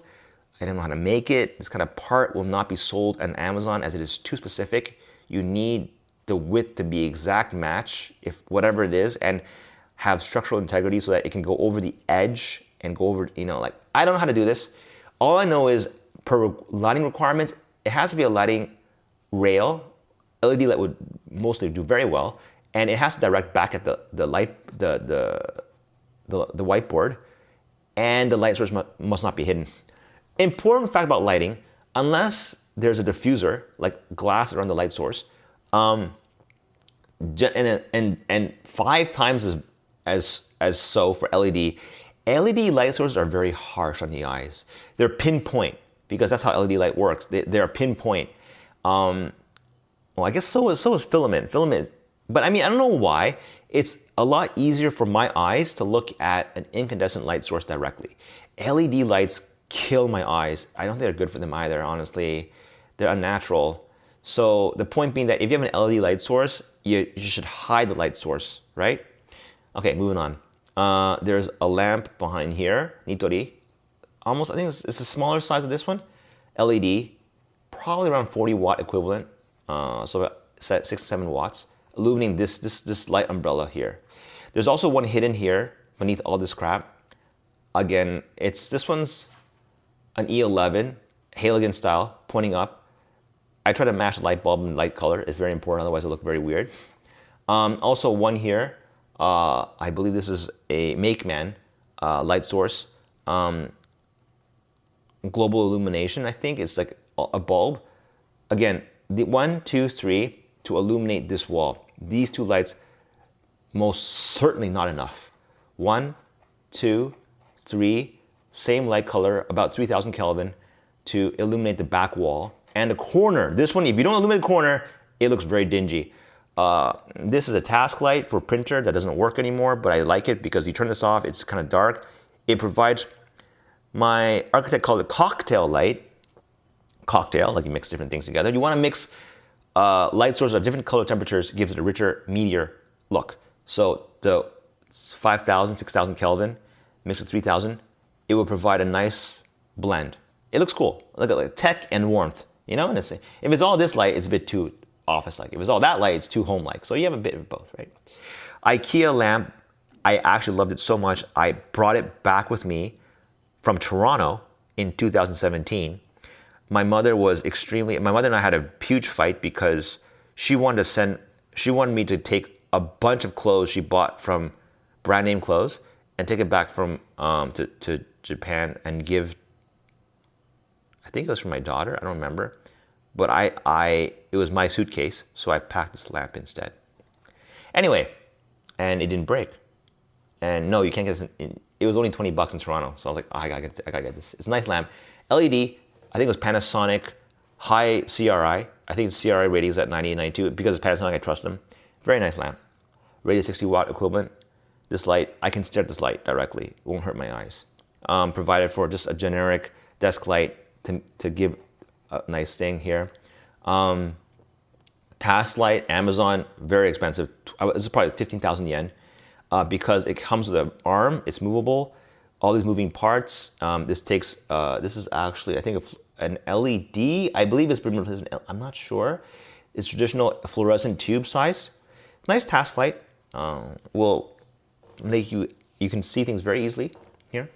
S1: I don't know how to make it. This kind of part will not be sold on Amazon as it is too specific. You need the width to be exact match, if whatever it is, and have structural integrity so that it can go over the edge and go over, like, I don't know how to do this. All I know is per lighting requirements, it has to be a lighting rail. LED light would mostly do very well, and it has to direct back at the whiteboard. and the light source must not be hidden. Important fact about lighting, unless there's a diffuser, like glass around the light source, and 5 times as so for LED. LED light sources are very harsh on the eyes. They're pinpoint, because that's how LED light works. They're pinpoint. Well, I guess so is filament. But I mean, I don't know why. It's a lot easier for my eyes to look at an incandescent light source directly. LED lights kill my eyes. I don't think they're good for them either, honestly. They're unnatural. So the point being that if you have an LED light source, you should hide the light source, right? Okay, moving on. There's a lamp behind here, Nitori. Almost, I think it's a smaller size of this one. LED, probably around 40 watt equivalent. So about 6 to 7 watts, illuminating this light umbrella here. There's also one hidden here beneath all this crap. Again, this one's an E11, halogen style, pointing up. I try to match the light bulb and light color. It's very important, otherwise it'll look very weird. Also one here, I believe this is a MakeMan light source. Global illumination, I think it's like a bulb. Again, the 1, 2, 3 to illuminate this wall. These 2 lights, most certainly not enough. 1, 2, 3, same light color, about 3000 Kelvin to illuminate the back wall. And the corner, this one, if you don't illuminate the corner, it looks very dingy. This is a task light for printer that doesn't work anymore, but I like it because you turn this off, it's kind of dark. It provides, my architect called it cocktail light. Cocktail, like you mix different things together. You want to mix light sources of different color temperatures, gives it a richer, meatier look. So the 5,000, 6,000 Kelvin mixed with 3,000, it will provide a nice blend. It looks cool. Look at like tech and warmth, you know? And if it's all this light, it's a bit too office-like. If it's all that light, it's too home-like. So you have a bit of both, right? IKEA lamp, I actually loved it so much. I brought it back with me from Toronto in 2017. My mother and I had a huge fight because she wanted me to take a bunch of clothes she bought from brand name clothes and take it back from to Japan and give, I think it was for my daughter, I don't remember. But it was my suitcase, so I packed this lamp instead. Anyway, and it didn't break. And no, you can't get this it was only 20 bucks in Toronto. So I was like, oh, I gotta get this. It's a nice lamp. LED, I think it was Panasonic, high CRI. I think the CRI rating is at 98, 92. Because it's Panasonic, I trust them. Very nice lamp. Rated 60 watt equivalent. This light, I can stare at this light directly. It won't hurt my eyes. Provided for just a generic desk light to give a nice thing here. Task light, Amazon, very expensive. This is probably 15,000 yen because it comes with an arm, it's movable, all these moving parts. This is actually, I think, an LED. I believe it's been, I'm not sure. It's traditional fluorescent tube size. Nice task light. Will make you can see things very easily here.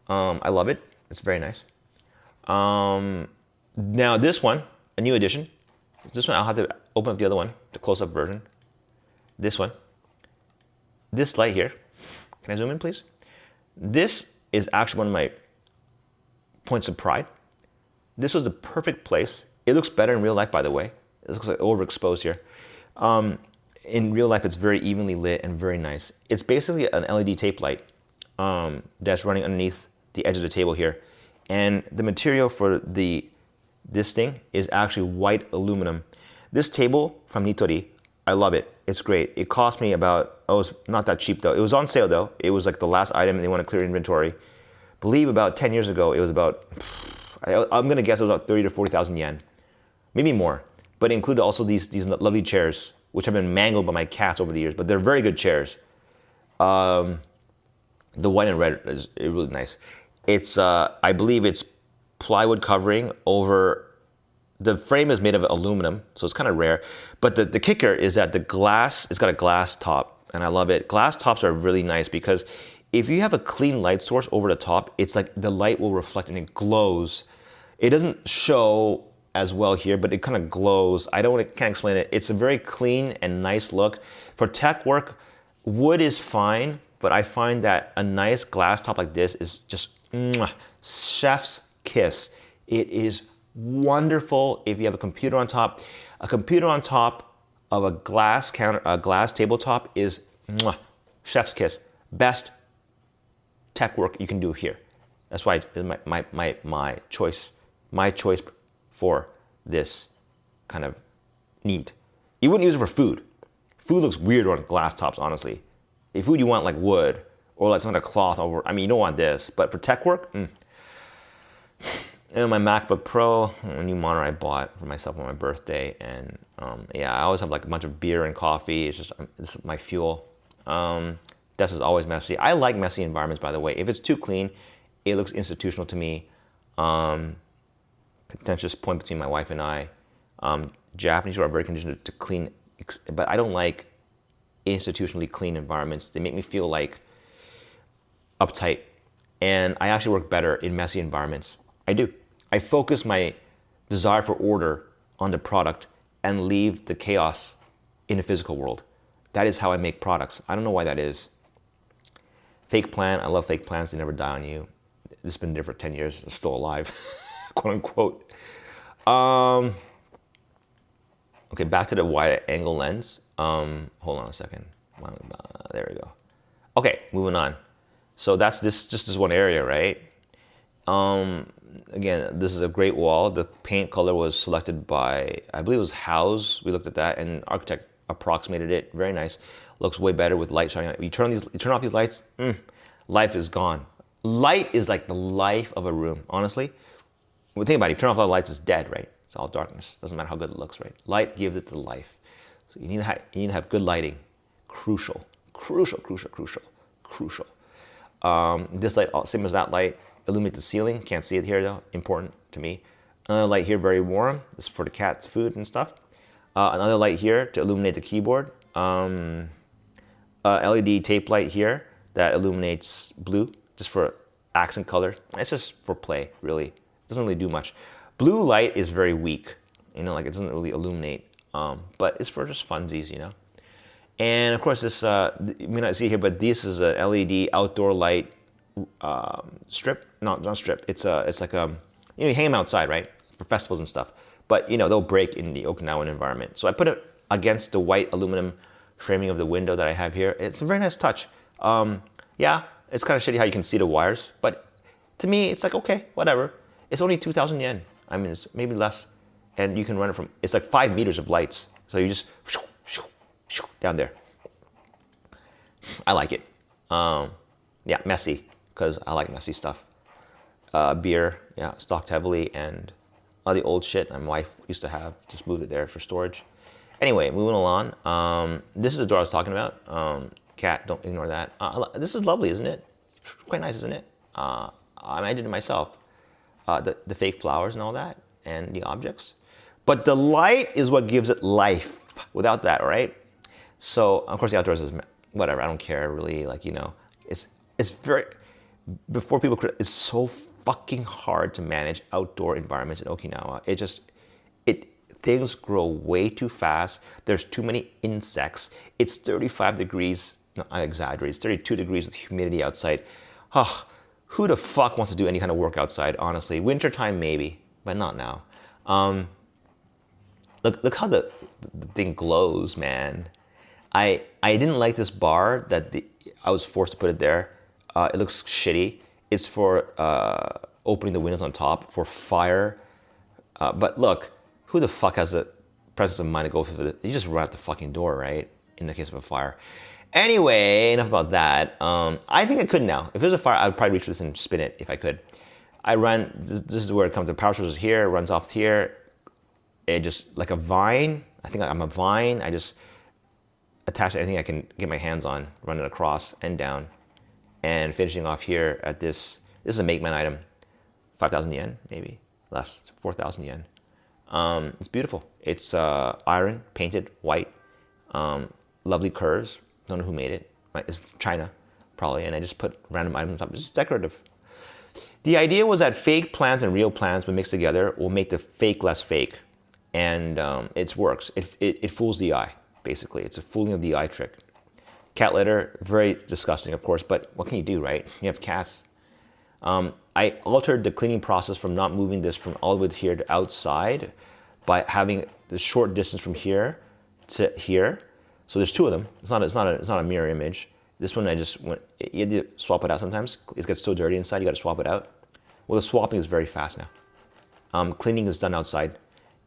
S1: I love it. It's very nice. Now this one, a new edition. This one, I'll have to open up the other one, the close-up version. This one. This light here. Can I zoom in, please? This is actually one of my points of pride. This was the perfect place. It looks better in real life, by the way. It looks like overexposed here. In real life, it's very evenly lit and very nice. It's basically an LED tape light that's running underneath the edge of the table here. And the material for this thing is actually white aluminum. This table from Nitori, I love it. It's great. It cost me about, it's not that cheap though. It was on sale though. It was like the last item and they want to clear inventory. Believe about 10 years ago, it was about, I'm gonna guess it was about 30 to 40,000 yen. Maybe more. But it included also these lovely chairs, which have been mangled by my cats over the years, but they're very good chairs. The white and red is really nice. It's, I believe it's plywood covering over, the frame is made of aluminum, so it's kind of rare. But the kicker is that the glass, it's got a glass top, and I love it. Glass tops are really nice because if you have a clean light source over the top, it's like the light will reflect and it glows. It doesn't show as well here, but it kind of glows. Can't explain it. It's a very clean and nice look. For tech work, wood is fine, but I find that a nice glass top like this is just chef's kiss. It is wonderful if you have a computer on top. A computer on top of a glass counter, a glass tabletop is chef's kiss. Best tech work you can do here. That's why my choice for this kind of need. You wouldn't use it for food. Food looks weird on glass tops, honestly. If food you want like wood or like some kind of cloth over, I mean, you don't want this. But for tech work, And my MacBook Pro, a new monitor I bought for myself on my birthday, and yeah, I always have like a bunch of beer and coffee. It's just this is my fuel. Desk is always messy. I like messy environments, by the way. If it's too clean, it looks institutional to me. Contentious point between my wife and I. Japanese are very conditioned to clean, but I don't like institutionally clean environments. They make me feel like uptight, and I actually work better in messy environments. I do. I focus my desire for order on the product and leave the chaos in the physical world. That is how I make products. I don't know why that is. Fake plant. I love fake plants. They never die on you. This has been there for 10 years. I'm still alive, quote unquote. Okay, back to the wide angle lens. Hold on a second. There we go. Okay, moving on. So that's just this one area, right? Again, this is a great wall. The paint color was selected by, I believe it was House. We looked at that, and architect approximated it. Very nice. Looks way better with light shining on it. You turn off these lights, life is gone. Light is like the life of a room, honestly. Well, think about it. If you turn off all the lights, it's dead, right? It's all darkness. Doesn't matter how good it looks, right? Light gives it the life. So you need to have good lighting. Crucial. This light, same as that light, illuminate the ceiling. Can't see it here though. Important to me. Another light here, very warm. This is for the cat's food and stuff. Another light here to illuminate the keyboard. LED tape light here that illuminates blue, just for accent color. It's just for play, really. Doesn't really do much. Blue light is very weak. Like it doesn't really illuminate. But it's for just funsies, And of course, this you may not see here, but this is a LED outdoor light strip. No, not strip. It's like you hang them outside, right, for festivals and stuff. But they'll break in the Okinawan environment. So I put it against the white aluminum framing of the window that I have here. It's a very nice touch. Yeah, it's kind of shitty how you can see the wires, but to me, it's like okay, whatever. It's only 2,000 yen. I mean, it's maybe less, and you can run it from. It's like 5 meters of lights. So you just down there. I like it. Yeah, messy, because I like messy stuff. Beer, yeah, stocked heavily, and all the old shit my wife used to have, just moved it there for storage. Anyway, moving along. This is the door I was talking about. Cat, don't ignore that. This is lovely, isn't it? Quite nice, isn't it? I did it myself. The fake flowers and all that, and the objects. But the light is what gives it life. Without that, right? So, of course, the outdoors is whatever. I don't care, really. It's very, before people, it's so fucking hard to manage outdoor environments in Okinawa. Things grow way too fast. There's too many insects. It's 35 degrees. No, I exaggerate. It's 32 degrees with humidity outside. Who the fuck wants to do any kind of work outside, honestly? Wintertime, maybe, but not now. Look how the thing glows, man. I didn't like this bar that I was forced to put it there. It looks shitty. It's for opening the windows on top for fire. But look, who the fuck has the presence of mind to go through you just run out the fucking door, right? In the case of a fire. Anyway, enough about that. I think I could now. If there's a fire, I would probably reach for this and spin it if I could. This is where it comes. The power source is here, runs off here. It just, like a vine. I think I'm a vine. I just attach anything I can get my hands on, run it across and down. And finishing off here at this. This is a Make Man item. 5,000 yen, maybe. Less, 4,000 yen. It's beautiful. It's iron, painted, white. Lovely curves. Don't know who made it. It's China, probably. And I just put random items on top. It's just decorative. The idea was that fake plants and real plants, when mixed together, will make the fake less fake. And it works. It fools the eye, basically. It's a fooling of the eye trick. Cat litter, very disgusting, of course, but what can you do, right? You have cats. I altered the cleaning process from not moving this from all the way here to outside by having the short distance from here to here. So there's two of them. It's not a mirror image. This one I just went. You have to swap it out sometimes. It gets so dirty inside. You got to swap it out. Well, the swapping is very fast now. Cleaning is done outside.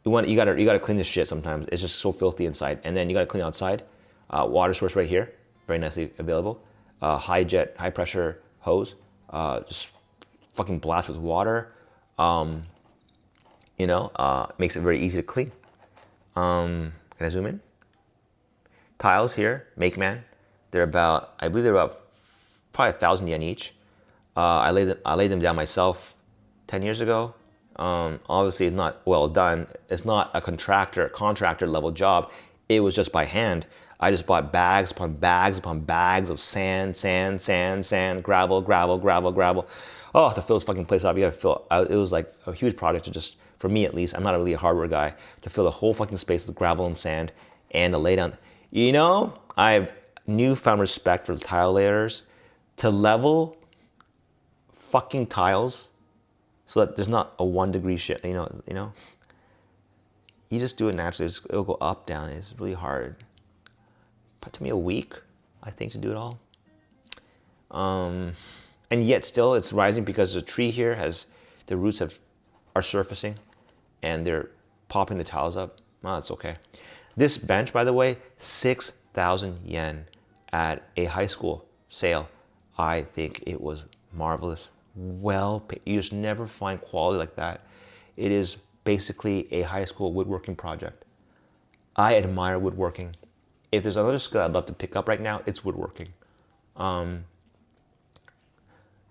S1: You gotta clean this shit sometimes. It's just so filthy inside, and then you gotta clean outside. Water source right here, very nicely available. High pressure hose. Just fucking blast with water. Makes it very easy to clean. Can I zoom in? Tiles here, Make Man. I believe they're about probably 1,000 yen each. I laid them down myself 10 years ago. Obviously, it's not well done. It's not a contractor level job. It was just by hand. I just bought bags upon bags upon bags of sand, gravel. Oh, to fill this fucking place up, you gotta fill. It was like a huge project to just, for me at least, I'm not really a hardware guy, to fill the whole fucking space with gravel and sand and to lay down. I've newfound respect for the tile layers to level fucking tiles so that there's not a 1 degree shit. You just do it naturally. It'll go up, down. It's really hard. It took me a week, I think, to do it all. And yet still it's rising because the tree here the roots are surfacing and they're popping the tiles up. Well, it's okay. This bench, by the way, 6,000 yen at a high school sale. I think it was marvelous. Well paid. You just never find quality like that. It is basically a high school woodworking project. I admire woodworking. If there's another skill I'd love to pick up right now, it's woodworking.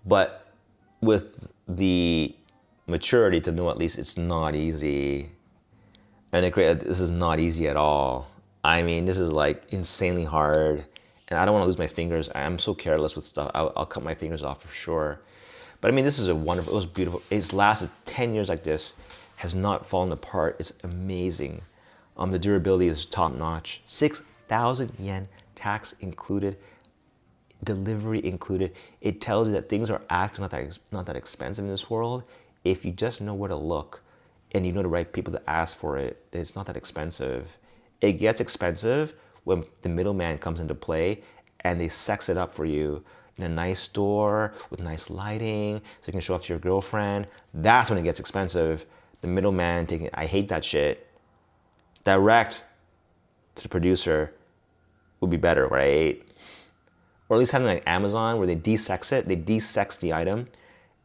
S1: But with the maturity to know at least it's not easy. And this is not easy at all. I mean, this is like insanely hard. And I don't want to lose my fingers. I'm so careless with stuff. I'll cut my fingers off for sure. But I mean, this is it was beautiful. It's lasted 10 years like this, has not fallen apart. It's amazing. The durability is top notch. 6,000 yen, tax included, delivery included. It tells you that things are actually not that expensive in this world. If you just know where to look and you know the right people to ask for it, it's not that expensive. It gets expensive when the middleman comes into play and they sex it up for you in a nice store with nice lighting so you can show off to your girlfriend. That's when it gets expensive. The middleman I hate that shit. Direct to the producer would be better, right? Or at least having like Amazon where they de-sex it, they de-sex the item,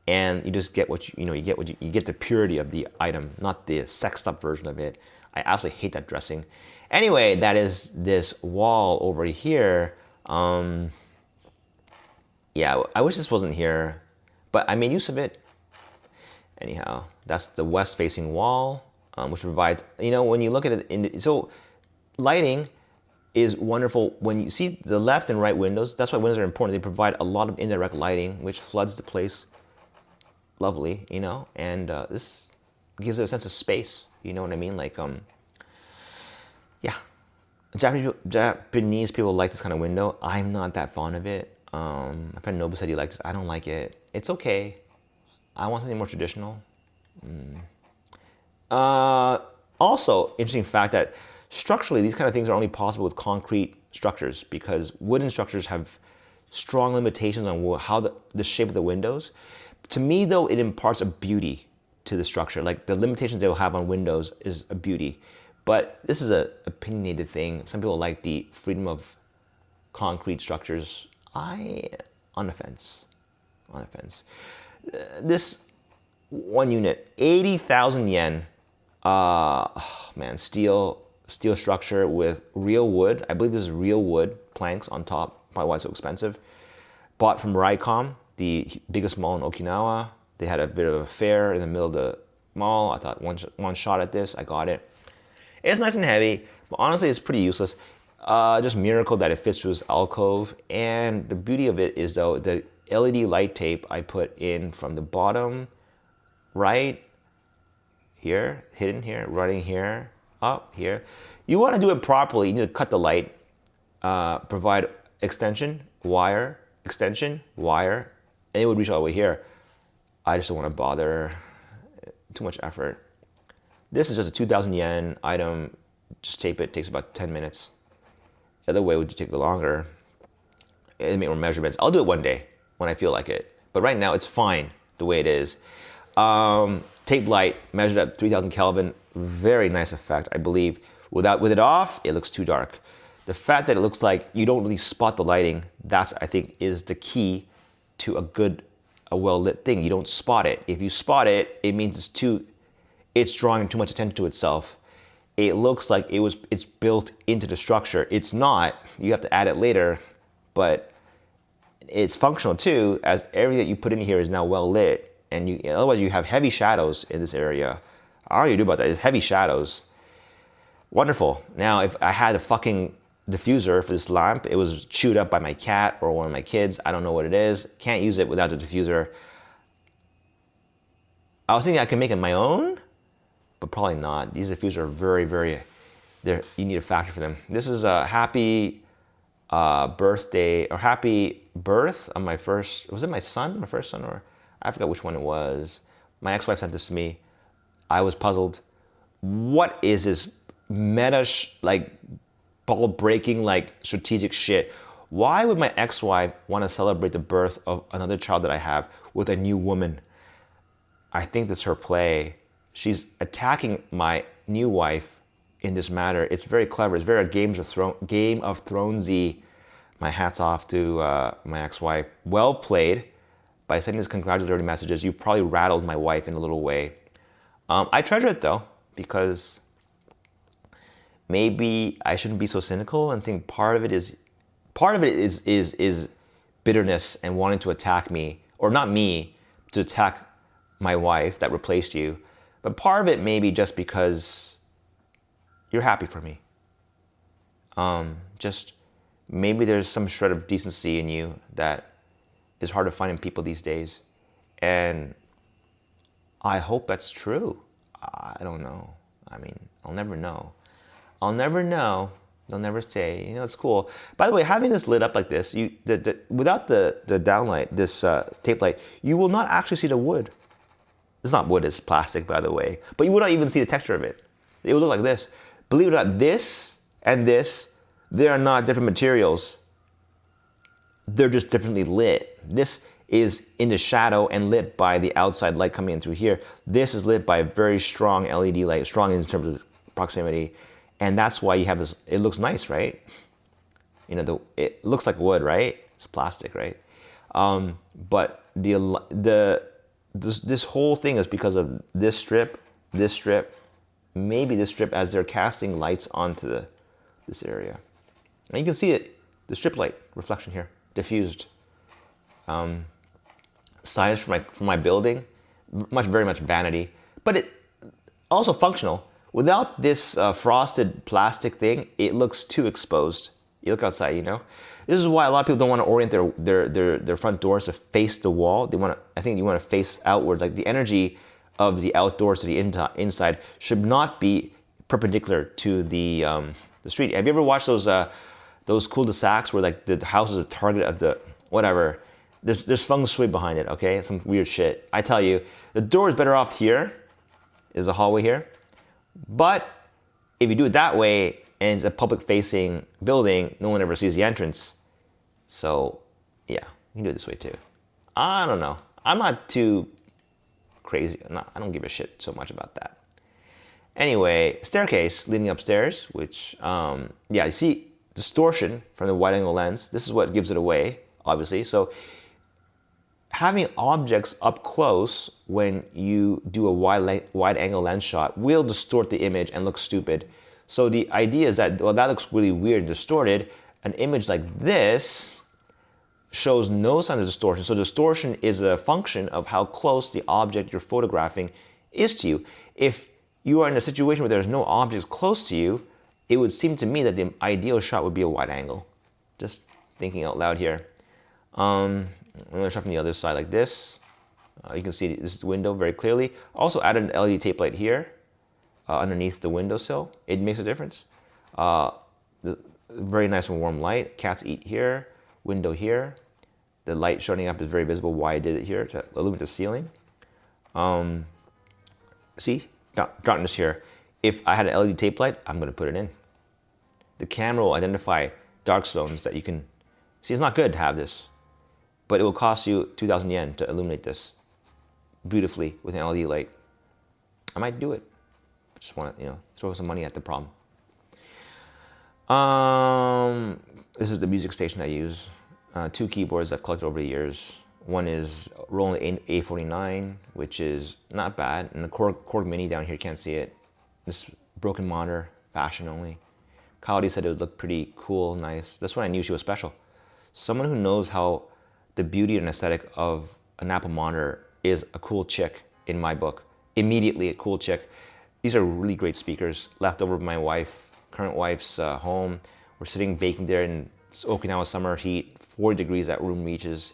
S1: and you just get you get the purity of the item, not the sexed up version of it. I absolutely hate that dressing. Anyway, that is this wall over here. Yeah, I wish this wasn't here, but I made use of it. Anyhow, that's the west-facing wall, which provides, when you look at it, so lighting is wonderful. When you see the left and right windows, that's why windows are important. They provide a lot of indirect lighting, which floods the place lovely, and this gives it a sense of space. You know what I mean? Like, yeah. Japanese people like this kind of window. I'm not that fond of it. My friend Nobu said he likes it. I don't like it. It's okay. I want something more traditional. Also, interesting fact that structurally, these kind of things are only possible with concrete structures because wooden structures have strong limitations on how the shape of the windows. To me, though, it imparts a beauty to the structure. Like the limitations they will have on windows is a beauty. But this is an opinionated thing. Some people like the freedom of concrete structures. On the fence. This one unit, 80,000 yen. Steel structure with real wood. I believe this is real wood planks on top. Probably why it's so expensive. Bought from Rycom, the biggest mall in Okinawa. They had a bit of a fair in the middle of the mall. I thought one shot at this, I got it. It's nice and heavy, but honestly, it's pretty useless. Just miracle that it fits through this alcove. And the beauty of it is, though, the LED light tape I put in from the bottom right here, hidden here, running here, up here. You want to do it properly. You need to cut the light, provide extension, wire, extension, wire, and it would reach all the way here. I just don't want to bother. Too much effort. This is just a 2,000 yen item. Just tape it. Takes about 10 minutes. The other way would take longer. And make more measurements. I'll do it one day when I feel like it. But right now it's fine the way it is. Tape light measured at 3,000 Kelvin. Very nice effect, I believe. With it off, it looks too dark. The fact that it looks like you don't really spot the lighting, that's, I think, is the key to a well-lit thing. You don't spot it. If you spot it, it means it's drawing too much attention to itself. It looks like it's built into the structure. It's not. You have to add it later, but it's functional too, as everything that you put in here is now well lit. And otherwise you have heavy shadows in this area. All you do about that is heavy shadows. Wonderful. Now, if I had a fucking diffuser for this lamp, it was chewed up by my cat or one of my kids. I don't know what it is. Can't use it without the diffuser. I was thinking I could make it my own, but probably not. These diffusers are very, very, you need a factory for them. This is a happy birthday, or happy birth of my first, was it my son? My first son, or I forgot which one it was. My ex-wife sent this to me. I was puzzled. What is this meta, like ball breaking, like strategic shit? Why would my ex-wife want to celebrate the birth of another child that I have with a new woman? I think this is her play. She's attacking my new wife in this matter. It's very clever. It's very Game of Thrones-y. My hat's off to my ex-wife. Well played. By sending these congratulatory messages, you probably rattled my wife in a little way. I treasure it though, because maybe I shouldn't be so cynical and think part of it is bitterness and wanting to attack me, or not me, to attack my wife that replaced you. But part of it may be just because you're happy for me. Just maybe there's some shred of decency in you that is hard to find in people these days. And I hope that's true. I don't know. I mean, I'll never know. I'll never know. They'll never say. You know, it's cool. By the way, having this lit up like this, without the downlight, this tape light, you will not actually see the wood. It's not wood, it's plastic, by the way. But you will not even see the texture of it. It will look like this. Believe it or not, this and this, they are not different materials. They're just differently lit. This is in the shadow and lit by the outside light coming in through here. This is lit by a very strong LED light, strong in terms of proximity. And that's why you have this, it looks nice, right? You know, it looks like wood, right? It's plastic, right? But this whole thing is because of this strip, maybe this strip, as they're casting lights onto this area. And you can see it, the strip light reflection here, diffused. Size for my building, very much vanity, but it also functional. Without this frosted plastic thing, it looks too exposed. You look outside, you know. This is why a lot of people don't want to orient their front doors to face the wall. I think you want to face outwards. Like the energy of the outdoors to the inside should not be perpendicular to the street. Have you ever watched those cul-de-sacs where like the house is a target of the whatever? There's feng shui behind it, okay? Some weird shit. I tell you, the door is better off here. Is a hallway here. But if you do it that way, and it's a public-facing building, no one ever sees the entrance. So, yeah, you can do it this way too. I don't know. I'm not too crazy. I don't give a shit so much about that. Anyway, staircase leading upstairs, which, yeah, you see distortion from the wide-angle lens. This is what gives it away, obviously. So, having objects up close when you do a wide-angle lens shot will distort the image and look stupid. So the idea is that, well, that looks really weird and distorted. An image like this shows no signs of distortion. So distortion is a function of how close the object you're photographing is to you. If you are in a situation where there's no objects close to you, it would seem to me that the ideal shot would be a wide angle. Just thinking out loud here. I'm going to shot from the other side like this. You can see this window very clearly. Also added an LED tape light here underneath the windowsill. It makes a difference. Very nice and warm light. Cats eat here. window here. The light showing up is very visible why I did it here to illuminate the ceiling. See, darkness here. If I had an LED tape light, I'm going to put it in. The camera will identify dark zones that you can see. It's not good to have this, but it will cost you 2,000 yen to illuminate this beautifully with an LED light. I might do it. Just want to, throw some money at the problem. This is the music station I use. 2 keyboards I've collected over the years. One is Roland A49, which is not bad. And the Korg Mini down here, you can't see it. This broken monitor, fashion only. Coyote said it would look pretty cool, nice. That's when I knew she was special. Someone who knows how the beauty and aesthetic of an Apple monitor is a cool chick in my book. Immediately a cool chick. These are really great speakers, left over from my current wife's home. We're sitting baking there in Okinawa summer heat, 40 degrees that room reaches,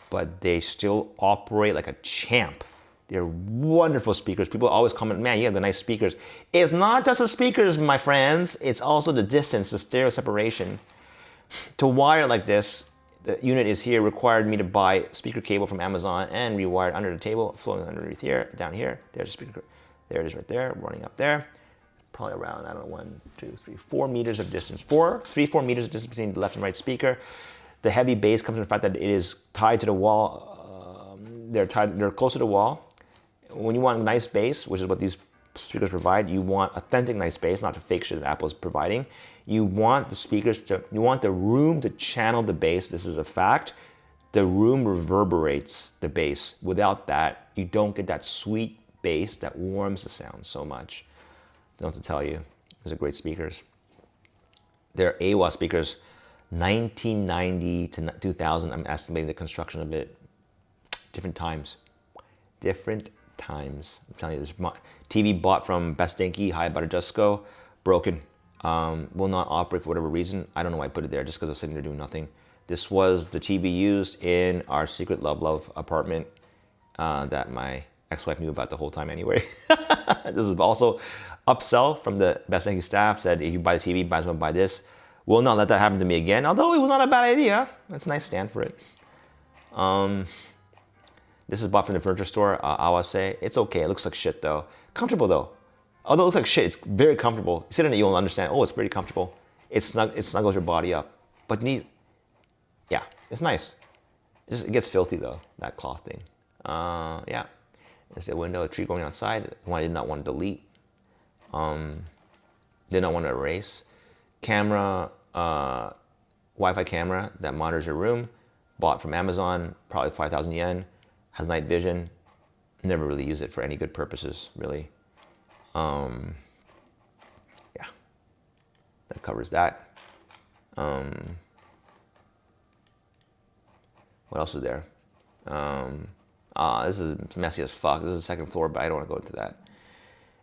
S1: but they still operate like a champ. They're wonderful speakers. People always comment, man, you have the nice speakers. It's not just the speakers, my friends. It's also the distance, the stereo separation. To wire like this, the unit is here, required me to buy speaker cable from Amazon and rewired under the table, flowing underneath here, down here. There's a speaker. There it is right there, running up there. Probably around, I don't know, 1, 2, 3, 4 meters of distance. 4 meters of distance between the left and right speaker. The heavy bass comes from the fact that it is tied to the wall. They're close to the wall. When you want nice bass, which is what these speakers provide, you want authentic nice bass, not the fake shit that Apple's providing. You want you want the room to channel the bass. This is a fact. The room reverberates the bass. Without that, you don't get that sweet bass that warms the sound so much. Don't have to tell you, these are great speakers. They're AWA speakers, 1990 to 2000. I'm estimating the construction of it. Different times. I'm telling you, this TV bought from Best Denki, High Butterjusco, broken. Will not operate for whatever reason. I don't know why I put it there, just because I was sitting there doing nothing. This was the TV used in our secret love apartment that my ex-wife knew about the whole time anyway. This is also upsell from the Best Denki staff, said if you buy the TV, might as well buy this. Will not let that happen to me again, although it was not a bad idea. That's a nice stand for it. This is bought from the furniture store, Awase. It's okay, it looks like shit though. Comfortable though. Although it looks like shit, it's very comfortable. You sit in it, you'll understand, oh, it's pretty comfortable. It snuggles your body up. But yeah, it's nice. It gets filthy though, that cloth thing. Yeah. There's a window, a tree going outside, one I did not want to delete. Did not want to erase. Camera, Wi-Fi camera that monitors your room. Bought from Amazon, probably 5,000 yen. Has night vision. Never really use it for any good purposes, really. Yeah, that covers that. What else is there? This is messy as fuck. This is the second floor, but I don't want to go into that.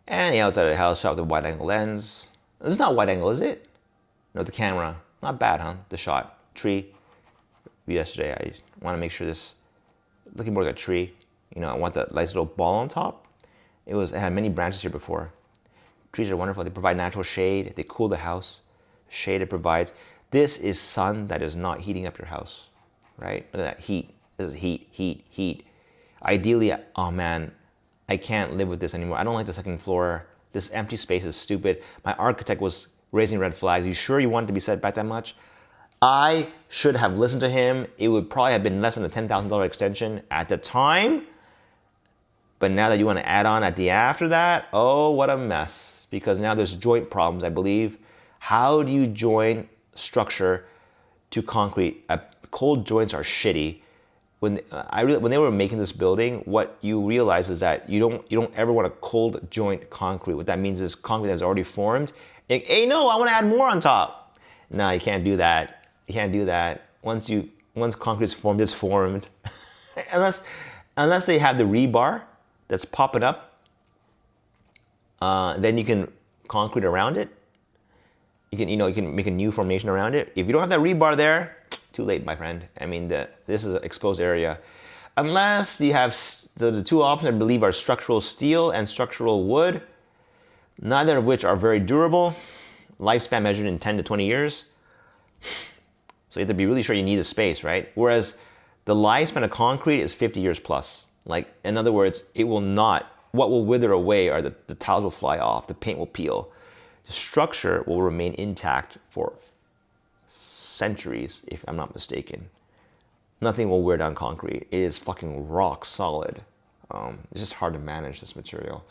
S1: And the outside of the house, shot with a wide angle lens. This is not wide angle, is it? No, the camera. Not bad, huh? The shot. Tree. Yesterday, I want to make sure this looking more like a tree. I want that nice little ball on top. It had many branches here before. Trees are wonderful. They provide natural shade. They cool the house. The shade it provides. This is sun that is not heating up your house, right? Look at that heat. This is heat. Ideally, oh man, I can't live with this anymore. I don't like the second floor. This empty space is stupid. My architect was raising red flags. You sure you want it to be set back that much? I should have listened to him. It would probably have been less than a $10,000 extension at the time. But now that you want to add on at the after that, oh, what a mess. Because now there's joint problems, I believe. How do you join structure to concrete? Cold joints are shitty. When they were making this building, what you realize is that you don't ever want a cold joint concrete. What that means is concrete that's already formed. Hey, no, I want to add more on top. No, you can't do that. You can't do that. Once concrete is formed, it's formed. unless they have the rebar that's popping up, then you can concrete around it. You can make a new formation around it. If you don't have that rebar there, too late, my friend. I mean, this is an exposed area. Unless you have the two options, I believe, are structural steel and structural wood, neither of which are very durable. Lifespan measured in 10 to 20 years. So you have to be really sure you need the space, right? Whereas the lifespan of concrete is 50 years plus. Like, in other words, it will not, what will wither away are the tiles will fly off, the paint will peel. The structure will remain intact for centuries, if I'm not mistaken. Nothing will wear down concrete. It is fucking rock solid. It's just hard to manage this material.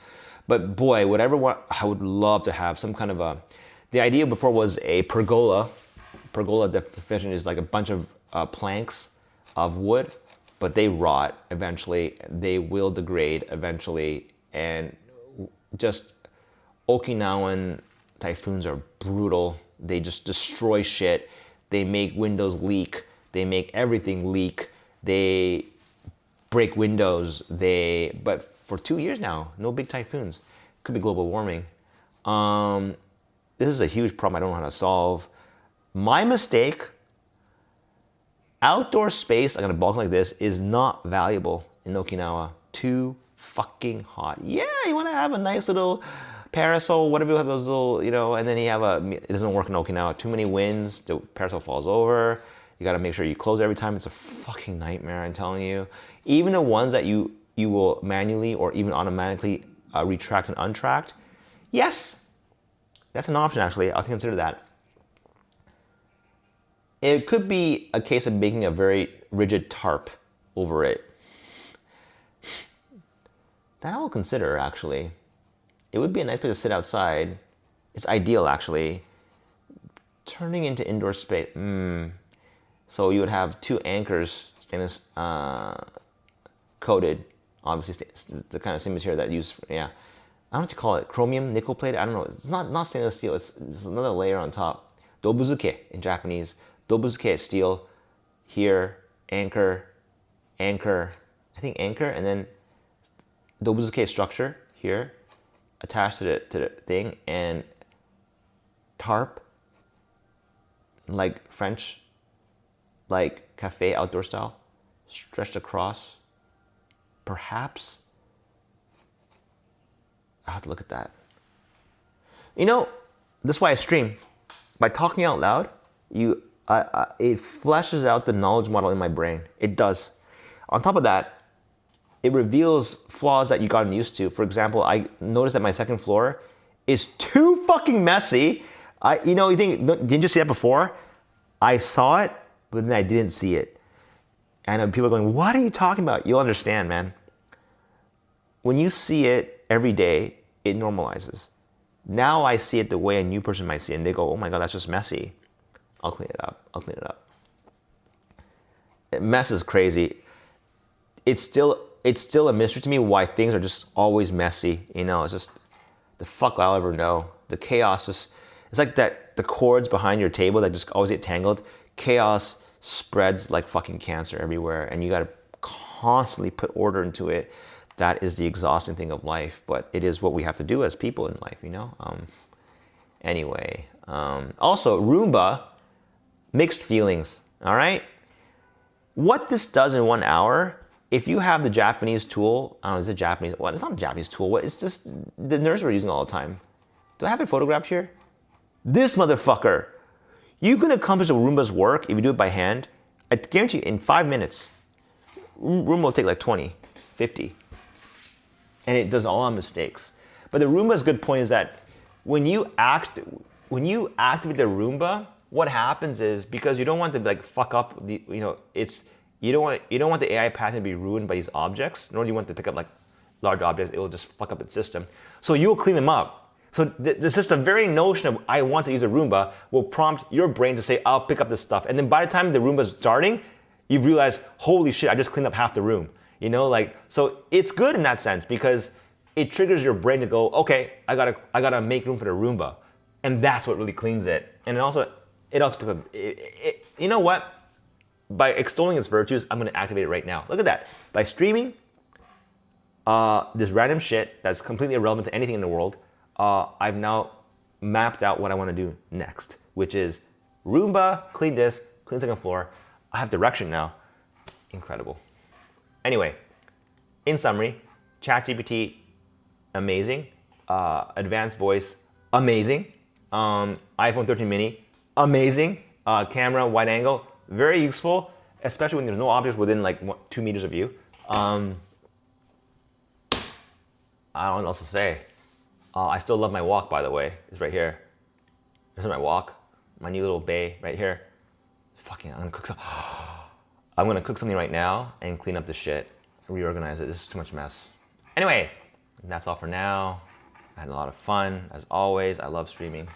S1: But boy, I would love to have some kind of a, the idea before was a pergola. Pergola definition is like a bunch of planks of wood, but they rot eventually. They will degrade eventually. And just Okinawan typhoons are brutal. They just destroy shit. They make windows leak. They make everything leak. They break windows. But for 2 years now, no big typhoons. Could be global warming. This is a huge problem I don't know how to solve. My mistake, outdoor space like on a balcony like this is not valuable in Okinawa. Too fucking hot. Yeah, you want to have a nice little parasol, whatever you have those little, and then it doesn't work in Okinawa. Too many winds, the parasol falls over. You got to make sure you close it every time. It's a fucking nightmare, I'm telling you. Even the ones that you will manually or even automatically retract and untract, yes, that's an option actually. I'll consider that. It could be a case of making a very rigid tarp over it. That I will consider actually. It would be a nice place to sit outside. It's ideal actually. Turning into indoor space. So you would have 2 anchors, stainless coated, obviously the kind of same material that used, I don't know what you call it, chromium, nickel plate, I don't know. It's not stainless steel, it's another layer on top. Dobuzuke in Japanese. Dobuzuke is steel. Here, anchor, I think anchor, and then Dobuzuke structure here, attached to the thing, and tarp, like French, like cafe outdoor style, stretched across. Perhaps I'll have to look at that. That's why I stream. By talking out loud, it fleshes out the knowledge model in my brain. It does. On top of that, it reveals flaws that you gotten used to. For example, I noticed that my second floor is too fucking messy. Didn't you see that before? I saw it, but then I didn't see it. And people are going, what are you talking about? You'll understand, man. When you see it every day, it normalizes. Now I see it the way a new person might see it, and they go, oh my God, that's just messy. I'll clean it up. Mess is crazy. It's still a mystery to me why things are just always messy. It's just the fuck I'll ever know. The chaos it's like that the cords behind your table that just always get tangled. Chaos spreads like fucking cancer everywhere, and you gotta constantly put order into it. That is the exhausting thing of life, but it is what we have to do as people in life, Anyway, also Roomba, mixed feelings, all right? What this does in 1 hour, if you have the Japanese tool, I don't know, is it Japanese? What? It's not a Japanese tool. What? It's just the nurse we're using all the time. Do I have it photographed here? This motherfucker. You can accomplish a Roomba's work if you do it by hand. I guarantee you, in 5 minutes, Roomba will take like 20, 50. And it does all our mistakes. But the Roomba's good point is that when you activate the Roomba, what happens is, because you don't want to fuck up you don't want the AI pattern to be ruined by these objects, nor do you want to pick up large objects. It will just fuck up its system. So you'll clean them up. So the system, very notion of I want to use a Roomba will prompt your brain to say, I'll pick up this stuff. And then by the time the Roomba's starting, you've realized, holy shit, I just cleaned up half the room. So it's good in that sense because it triggers your brain to go, okay, I gotta make room for the Roomba. And that's what really cleans it. And it also picks up, you know what? By extolling its virtues, I'm gonna activate it right now. Look at that. By streaming this random shit that's completely irrelevant to anything in the world, I've now mapped out what I wanna do next, which is Roomba, clean this, clean second floor. I have direction now. Incredible. Anyway, in summary, ChatGPT, amazing. Advanced voice, amazing. iPhone 13 mini, amazing. Camera, wide angle, very useful, especially when there's no objects within like 2 meters of you. I don't know what else to say. I still love my wok, by the way. It's right here. This is my wok, my new little bay right here. Fucking, I'm gonna cook something right now and clean up this shit, reorganize it. This is too much mess. Anyway, that's all for now. I had a lot of fun, as always. I love streaming.